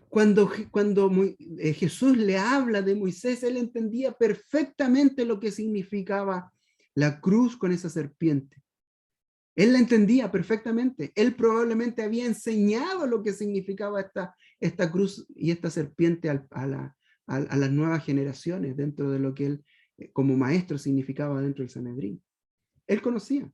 Cuando Jesús le habla de Moisés, él entendía perfectamente lo que significaba la cruz con esa serpiente. Él la entendía perfectamente. Él probablemente había enseñado lo que significaba esta cruz y esta serpiente a las nuevas generaciones dentro de lo que él como maestro significaba dentro del Sanedrín. Él conocía.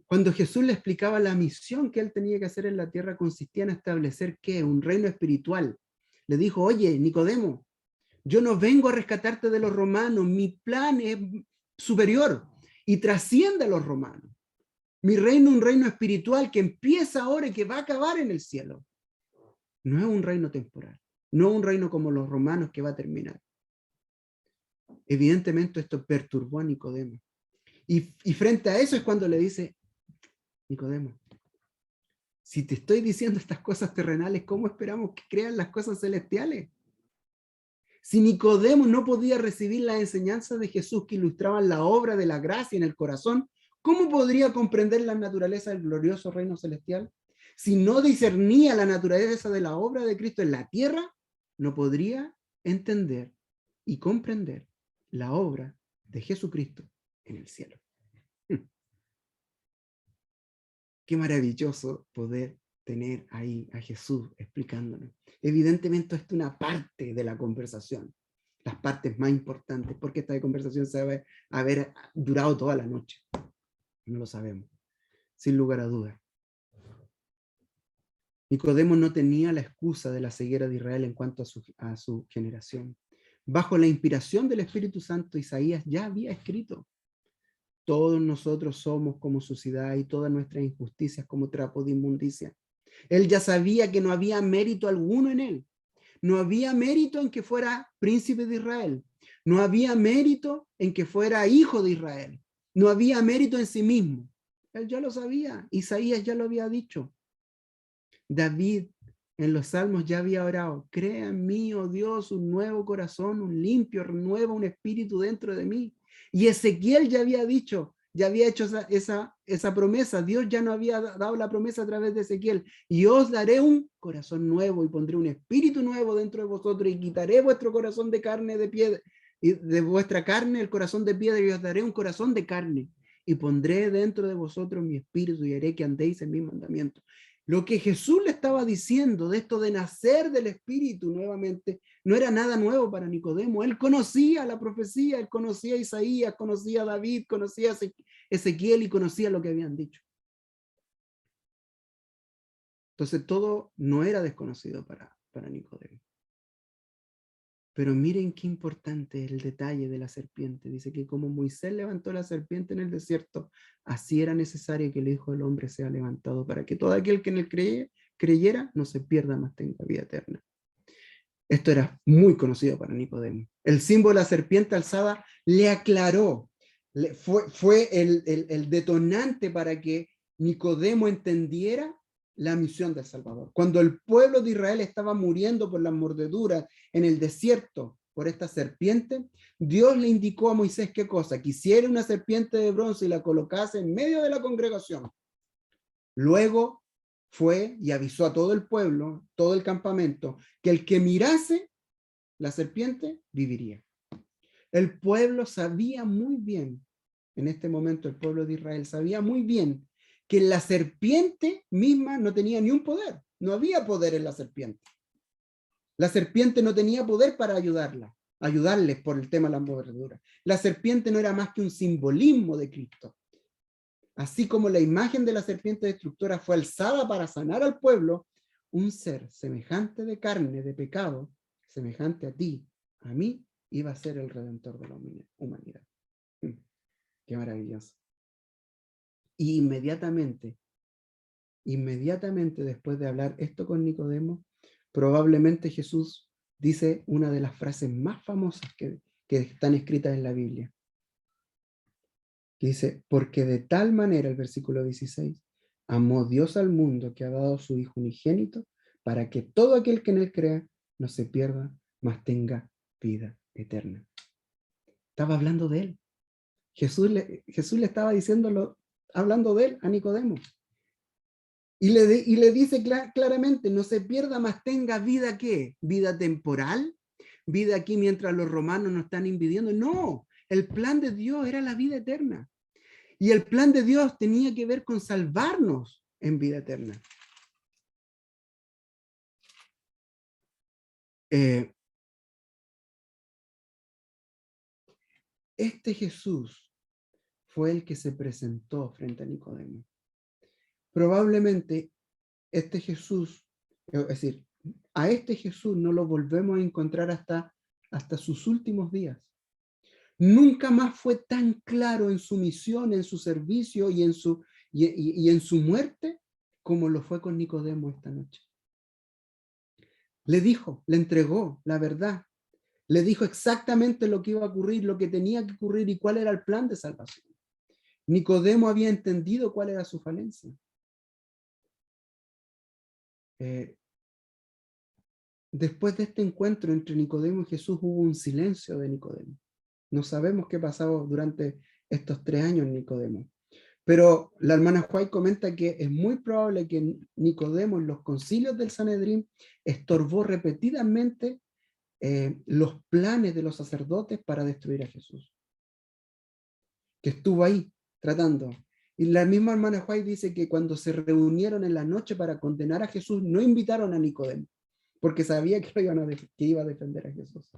Cuando Jesús le explicaba la misión que él tenía que hacer en la tierra, consistía en establecer ¿qué? Un reino espiritual. Le dijo, oye, Nicodemo, yo no vengo a rescatarte de los romanos, mi plan es superior y trasciende a los romanos. Mi reino es un reino espiritual que empieza ahora y que va a acabar en el cielo. No es un reino temporal, no un reino como los romanos que va a terminar. Evidentemente esto perturbó a Nicodemo. Y frente a eso es cuando le dice, Nicodemo, si te estoy diciendo estas cosas terrenales, ¿cómo esperamos que crean las cosas celestiales? Si Nicodemo no podía recibir las enseñanzas de Jesús que ilustraban la obra de la gracia en el corazón, ¿cómo podría comprender la naturaleza del glorioso reino celestial? Si no discernía la naturaleza de la obra de Cristo en la tierra, no podría entender y comprender la obra de Jesucristo en el cielo. Qué maravilloso poder tener ahí a Jesús explicándonos. Evidentemente esto es una parte de la conversación, las partes más importantes, porque esta conversación se va a haber durado toda la noche. No lo sabemos, sin lugar a dudas. Nicodemo no tenía la excusa de la ceguera de Israel en cuanto a su generación. Bajo la inspiración del Espíritu Santo, Isaías ya había escrito: todos nosotros somos como suciedad y todas nuestras injusticias como trapo de inmundicia. Él ya sabía que no había mérito alguno en él. No había mérito en que fuera príncipe de Israel. No había mérito en que fuera hijo de Israel. No había mérito en sí mismo. Él ya lo sabía. Isaías ya lo había dicho. David en los salmos ya había orado: crea en mí, oh Dios, un nuevo corazón, un limpio, renueva un espíritu dentro de mí. Y Ezequiel ya había dicho, ya había hecho esa promesa. Dios ya no había dado la promesa a través de Ezequiel: y os daré un corazón nuevo y pondré un espíritu nuevo dentro de vosotros y quitaré vuestro corazón de carne, de piedra, y de vuestra carne el corazón de piedra, y os daré un corazón de carne y pondré dentro de vosotros mi espíritu y haré que andéis en mis mandamientos. Lo que Jesús le estaba diciendo de esto de nacer del Espíritu nuevamente no era nada nuevo para Nicodemo. Él conocía la profecía, él conocía a Isaías, conocía a David, conocía a Ezequiel y conocía lo que habían dicho. Entonces todo no era desconocido para Nicodemo. Pero miren qué importante es el detalle de la serpiente. Dice que como Moisés levantó la serpiente en el desierto, así era necesario que el Hijo del Hombre sea levantado para que todo aquel que en él creyera no se pierda, mas tenga vida eterna. Esto era muy conocido para Nicodemo. El símbolo de la serpiente alzada le aclaró, fue el detonante para que Nicodemo entendiera la misión del Salvador. Cuando el pueblo de Israel estaba muriendo por las mordeduras en el desierto por esta serpiente, Dios le indicó a Moisés qué cosa: que hiciera una serpiente de bronce y la colocase en medio de la congregación. Luego fue y avisó a todo el pueblo, todo el campamento, que el que mirase la serpiente viviría. El pueblo sabía muy bien, en este momento el pueblo de Israel sabía muy bien que la serpiente misma no tenía ni un poder. No había poder en la serpiente. La serpiente no tenía poder para ayudarles por el tema de las mordeduras. La serpiente no era más que un simbolismo de Cristo. Así como la imagen de la serpiente destructora fue alzada para sanar al pueblo, un ser semejante de carne, de pecado, semejante a ti, a mí, iba a ser el redentor de la humanidad. Qué maravilloso. Y inmediatamente después de hablar esto con Nicodemo, probablemente Jesús dice una de las frases más famosas que están escritas en la Biblia. Que dice, porque de tal manera, el versículo 16, amó Dios al mundo que ha dado a su Hijo unigénito, para que todo aquel que en él crea no se pierda, mas tenga vida eterna. Estaba hablando de él. Jesús le estaba diciéndolo, hablando de él a Nicodemo. Y le dice claramente, no se pierda, mas tenga vida, ¿qué? ¿Vida temporal? ¿Vida aquí mientras los romanos nos están invadiendo? No, el plan de Dios era la vida eterna. Y el plan de Dios tenía que ver con salvarnos en vida eterna. Este Jesús fue el que se presentó frente a Nicodemo. Probablemente este Jesús, es decir, a este Jesús no lo volvemos a encontrar hasta sus últimos días. Nunca más fue tan claro en su misión, en su servicio y en su muerte como lo fue con Nicodemo esta noche. Le dijo, le entregó la verdad, le dijo exactamente lo que iba a ocurrir, lo que tenía que ocurrir y cuál era el plan de salvación. Nicodemo había entendido cuál era su falencia. Después de este encuentro entre Nicodemo y Jesús hubo un silencio de Nicodemo. No sabemos qué pasaba durante estos 3 años en Nicodemo. Pero la hermana White comenta que es muy probable que Nicodemo en los concilios del Sanedrín estorbó repetidamente los planes de los sacerdotes para destruir a Jesús. Que estuvo ahí tratando. Y la misma hermana White dice que cuando se reunieron en la noche para condenar a Jesús, no invitaron a Nicodemo, porque sabía que iba a defender a Jesús.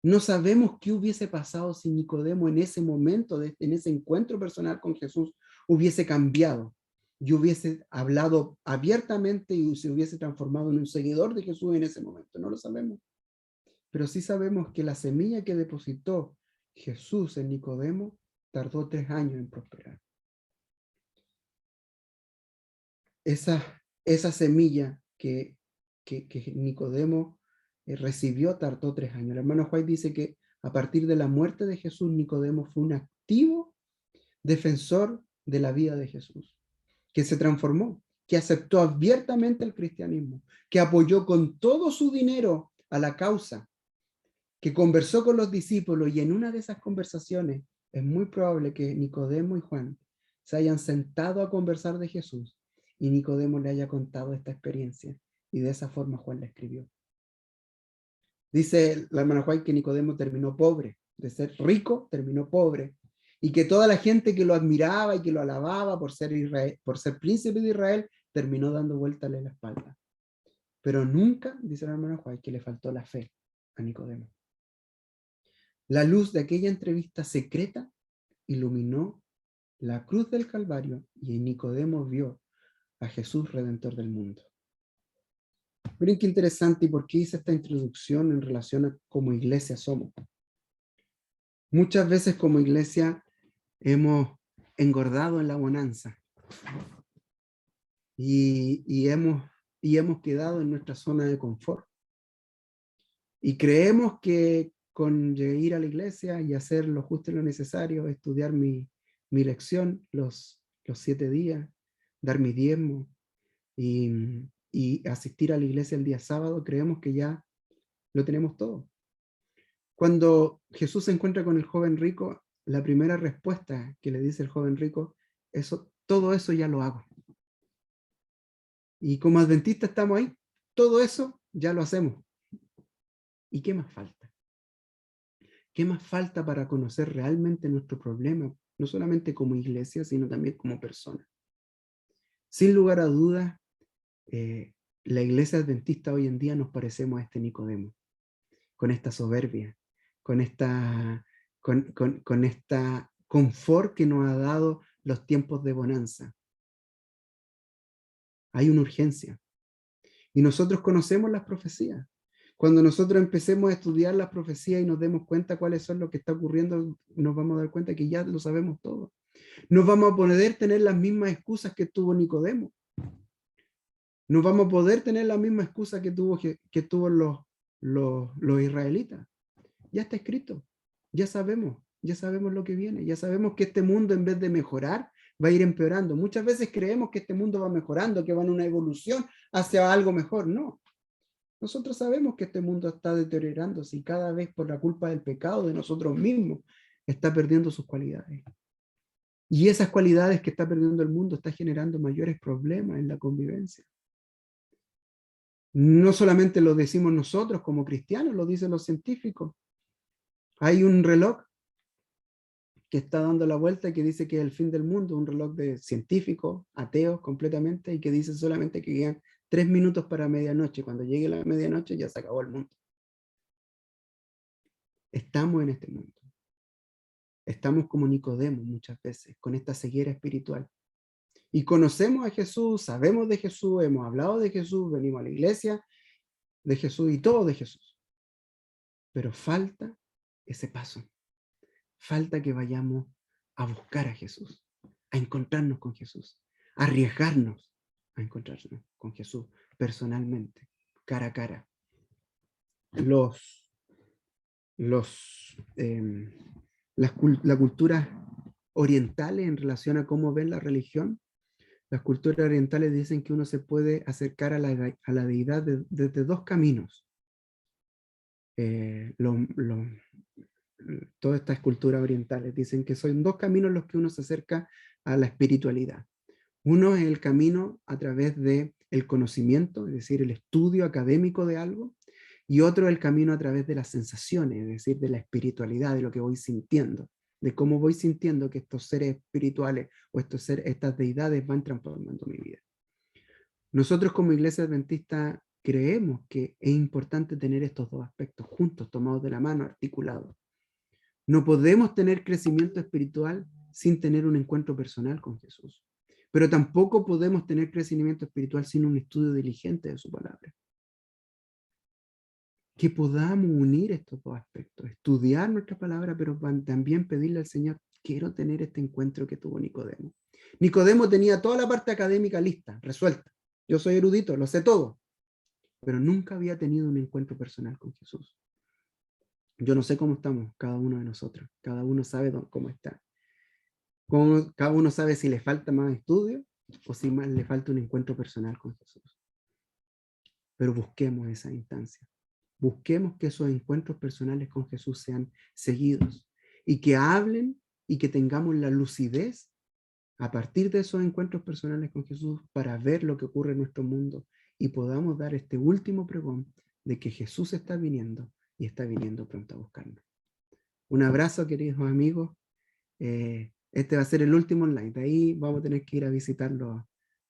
No sabemos qué hubiese pasado si Nicodemo en ese momento, en ese encuentro personal con Jesús, hubiese cambiado y hubiese hablado abiertamente y se hubiese transformado en un seguidor de Jesús en ese momento. No lo sabemos. Pero sí sabemos que la semilla que depositó Jesús en Nicodemo tardó 3 años en prosperar. Esa semilla que Nicodemo recibió tardó 3 años. El hermano White dice que a partir de la muerte de Jesús, Nicodemo fue un activo defensor de la vida de Jesús, que se transformó, que aceptó abiertamente el cristianismo, que apoyó con todo su dinero a la causa, que conversó con los discípulos, y en una de esas conversaciones es muy probable que Nicodemo y Juan se hayan sentado a conversar de Jesús y Nicodemo le haya contado esta experiencia, y de esa forma Juan la escribió. Dice la hermana White que Nicodemo terminó pobre, de ser rico terminó pobre, y que toda la gente que lo admiraba y que lo alababa por ser príncipe de Israel terminó dando vuéltale la espalda. Pero nunca, dice la hermana White, que le faltó la fe a Nicodemo. La luz de aquella entrevista secreta iluminó la cruz del Calvario y Nicodemo vio a Jesús Redentor del mundo. Miren qué interesante, y por qué hice esta introducción en relación a cómo iglesia somos. Muchas veces como iglesia hemos engordado en la bonanza y hemos quedado en nuestra zona de confort. Y creemos que con ir a la iglesia y hacer lo justo y lo necesario, estudiar mi lección los 7 días, dar mi diezmo y asistir a la iglesia el día sábado, creemos que ya lo tenemos todo. Cuando Jesús se encuentra con el joven rico, la primera respuesta que le dice el joven rico, todo eso ya lo hago. Y como adventistas estamos ahí, todo eso ya lo hacemos. ¿Y qué más falta? ¿Qué más falta para conocer realmente nuestro problema? No solamente como iglesia, sino también como persona. Sin lugar a dudas, la iglesia adventista hoy en día nos parecemos a este Nicodemo, con esta soberbia, con esta confort que nos ha dado los tiempos de bonanza. Hay una urgencia. Y nosotros conocemos las profecías. Cuando nosotros empecemos a estudiar las profecías y nos demos cuenta cuáles son lo que está ocurriendo, nos vamos a dar cuenta que ya lo sabemos todo. No vamos a poder tener las mismas excusas que tuvo Nicodemo. No vamos a poder tener la misma excusa que tuvo los israelitas. Ya está escrito, ya sabemos lo que viene, ya sabemos que este mundo en vez de mejorar va a ir empeorando. Muchas veces creemos que este mundo va mejorando, que va en una evolución hacia algo mejor. No, nosotros sabemos que este mundo está deteriorándose y cada vez por la culpa del pecado de nosotros mismos está perdiendo sus cualidades. Y esas cualidades que está perdiendo el mundo está generando mayores problemas en la convivencia. No solamente lo decimos nosotros como cristianos, lo dicen los científicos. Hay un reloj que está dando la vuelta y que dice que es el fin del mundo, un reloj de científicos, ateos completamente, y que dice solamente que quedan 3 minutos para medianoche. Cuando llegue la medianoche ya se acabó el mundo. Estamos en este mundo. Estamos como Nicodemo muchas veces, con esta ceguera espiritual. Y conocemos a Jesús, sabemos de Jesús, hemos hablado de Jesús, venimos a la iglesia de Jesús y todo de Jesús. Pero falta ese paso. Falta que vayamos a buscar a Jesús, a encontrarnos con Jesús, a arriesgarnos a encontrarnos con Jesús personalmente, cara a cara. Las culturas orientales en relación a cómo ven la religión, las culturas orientales dicen que uno se puede acercar a la deidad desde 2 caminos. Todas estas culturas orientales dicen que son 2 caminos los que uno se acerca a la espiritualidad. Uno es el camino a través del conocimiento, es decir, el estudio académico de algo, y otro es el camino a través de las sensaciones, es decir, de la espiritualidad, de lo que voy sintiendo, de cómo voy sintiendo que estos seres espirituales o estas deidades van transformando mi vida. Nosotros como Iglesia Adventista creemos que es importante tener estos 2 aspectos juntos, tomados de la mano, articulados. No podemos tener crecimiento espiritual sin tener un encuentro personal con Jesús. Pero tampoco podemos tener crecimiento espiritual sin un estudio diligente de su palabra. Que podamos unir estos 2 aspectos, estudiar nuestra palabra, pero también pedirle al Señor, quiero tener este encuentro que tuvo Nicodemo. Nicodemo tenía toda la parte académica lista, resuelta. Yo soy erudito, lo sé todo, pero nunca había tenido un encuentro personal con Jesús. Yo no sé cómo estamos cada uno de nosotros, cada uno sabe cómo está. Cada uno sabe si le falta más estudio o si más le falta un encuentro personal con Jesús. Pero busquemos esa instancia. Busquemos que esos encuentros personales con Jesús sean seguidos y que hablen y que tengamos la lucidez a partir de esos encuentros personales con Jesús para ver lo que ocurre en nuestro mundo y podamos dar este último pregón de que Jesús está viniendo y está viniendo pronto a buscarnos. Un abrazo, queridos amigos. Este va a ser el último online. De ahí vamos a tener que ir a visitarlo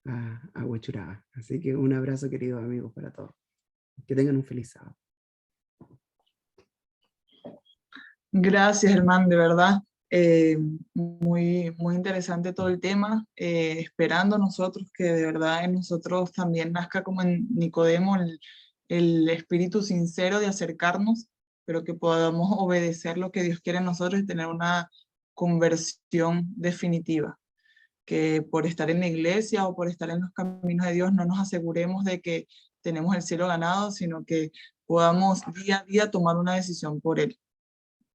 a Huechuraba. Así que un abrazo, queridos amigos, para todos. Que tengan un feliz sábado.
Gracias, Germán, de verdad. Muy, muy interesante todo el tema. Esperando nosotros que de verdad en nosotros también nazca como en Nicodemo el espíritu sincero de acercarnos, pero que podamos obedecer lo que Dios quiere en nosotros y tener una conversión definitiva. Que por estar en la iglesia o por estar en los caminos de Dios no nos aseguremos de que tenemos el cielo ganado, sino que podamos día a día tomar una decisión por Él.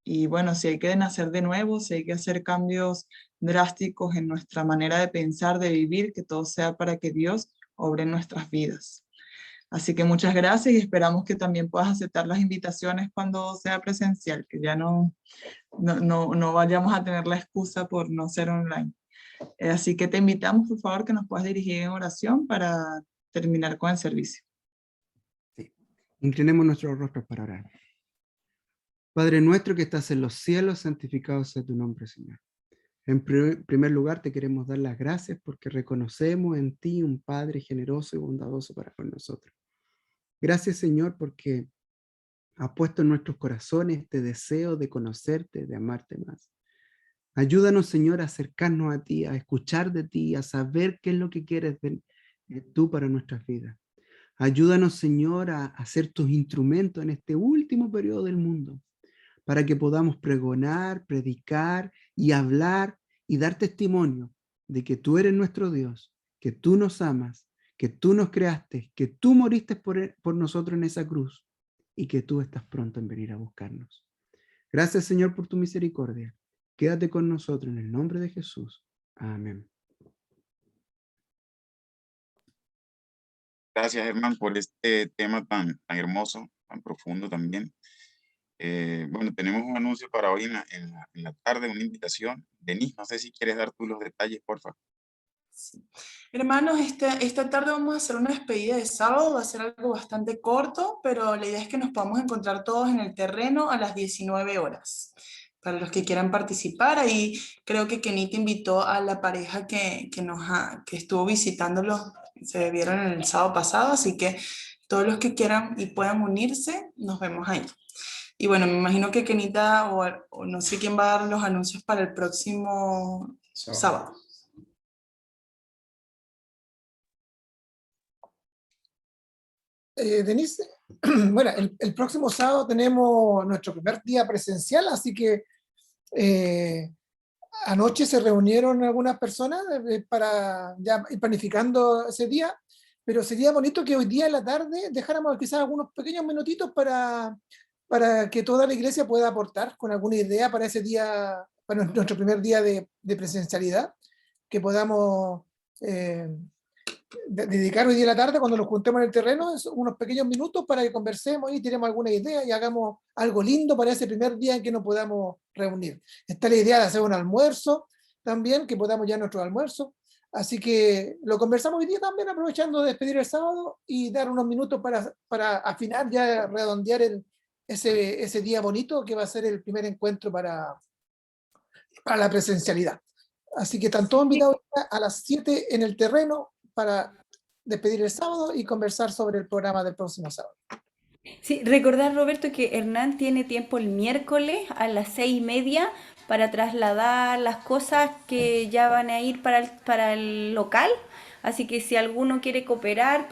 Y bueno, si hay que nacer de nuevo, si hay que hacer cambios drásticos en nuestra manera de pensar, de vivir, que todo sea para que Dios obre en nuestras vidas. Así que muchas gracias y esperamos que también puedas aceptar las invitaciones cuando sea presencial, que ya no vayamos a tener la excusa por no ser online. Así que te invitamos, por favor, que nos puedas dirigir en oración para terminar con el servicio.
Sí. Inclinemos nuestros rostros para orar. Padre nuestro que estás en los cielos, santificado sea tu nombre, Señor. En primer lugar, te queremos dar las gracias porque reconocemos en ti un Padre generoso y bondadoso para con nosotros. Gracias, Señor, porque has puesto en nuestros corazones este deseo de conocerte, de amarte más. Ayúdanos, Señor, a acercarnos a ti, a escuchar de ti, a saber qué es lo que quieres tú para nuestras vidas. Ayúdanos, Señor, a ser tus instrumentos en este último periodo del mundo, para que podamos pregonar, predicar y hablar y dar testimonio de que tú eres nuestro Dios, que tú nos amas, que tú nos creaste, que tú moriste por nosotros en esa cruz y que tú estás pronto en venir a buscarnos. Gracias, Señor, por tu misericordia. Quédate con nosotros en el nombre de Jesús. Amén.
Gracias, Germán, por este tema tan hermoso, tan profundo también. Bueno, tenemos un anuncio para hoy en la tarde, una invitación. Denise, no sé si quieres dar tú los detalles, por favor.
Sí. Hermanos, esta tarde vamos a hacer una despedida de sábado, va a ser algo bastante corto, pero la idea es que nos podamos encontrar todos en el terreno a las 19 horas. Para los que quieran participar, ahí creo que Kenny te invitó a la pareja que estuvo visitándolos, se vieron el sábado pasado, así que todos los que quieran y puedan unirse, nos vemos ahí. Y bueno, me imagino que Kenita o no sé quién va a dar los anuncios para el próximo sábado.
Denise, bueno, el próximo sábado tenemos nuestro primer día presencial, así que anoche se reunieron algunas personas para ya ir planificando ese día, pero sería bonito que hoy día en la tarde dejáramos quizás algunos pequeños minutitos para que toda la iglesia pueda aportar con alguna idea para ese día, para nuestro primer día de presencialidad, que podamos dedicar hoy día a la tarde, cuando nos juntemos en el terreno, unos pequeños minutos para que conversemos y tiremos alguna idea y hagamos algo lindo para ese primer día en que nos podamos reunir. Está la idea de hacer un almuerzo también, que podamos ya nuestro almuerzo. Así que lo conversamos hoy día también, aprovechando de despedir el sábado y dar unos minutos para afinar, ya redondear ese día bonito que va a ser el primer encuentro para la presencialidad. Así que están todos invitados a las 7 en el terreno para despedir el sábado y conversar sobre el programa del próximo sábado.
Sí, recordar, Roberto, que Hernán tiene tiempo el miércoles a las 6:30 para trasladar las cosas que ya van a ir para el local. Así que si alguno quiere cooperar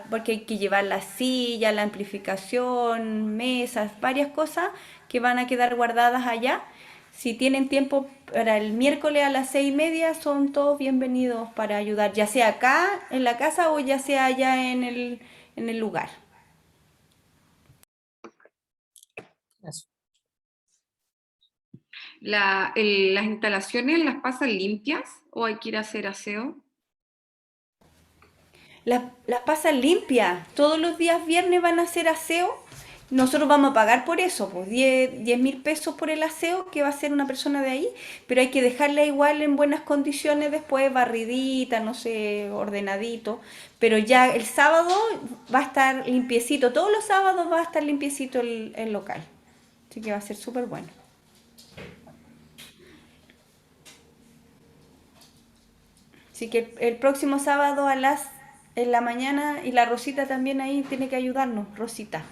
porque hay que llevar la silla, la amplificación, mesas, varias cosas que van a quedar guardadas allá. Si tienen tiempo para el miércoles a las 6:30, son todos bienvenidos para ayudar, ya sea acá en la casa o ya sea allá en el lugar.
Eso.
¿Las instalaciones las pasan limpias o hay que ir a hacer aseo?
Las pasan limpias. Todos los días viernes van a hacer aseo. Nosotros vamos a pagar por eso, pues 10.000 pesos por el aseo que va a hacer una persona de ahí, pero hay que dejarla igual en buenas condiciones después, barridita, no sé, ordenadito. Pero ya el sábado va a estar limpiecito, todos los sábados va a estar limpiecito el local. Así que va a ser súper bueno. Así que el próximo sábado en la mañana, y la Rosita también ahí tiene que ayudarnos, Rosita.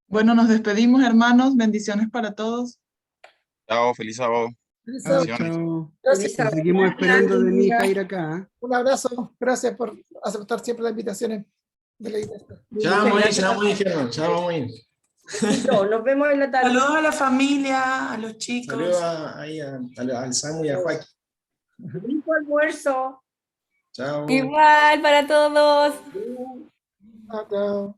Bueno, nos despedimos, hermanos. Bendiciones para todos.
Chao, feliz sábado.
Chao,
Bendiciones.
chao.
Gracias.
Nos seguimos esperando de mi hija ir acá.
Un abrazo, gracias por aceptar siempre las invitaciones de la iglesia.
Chao, muy Germán. Chao, muy.
Nos vemos en la tarde.
Saludos a la familia, a los chicos.
Saludos ahí al Samu y a Joaquín.
Rico almuerzo.
Chao.
Igual para todos.
Chao.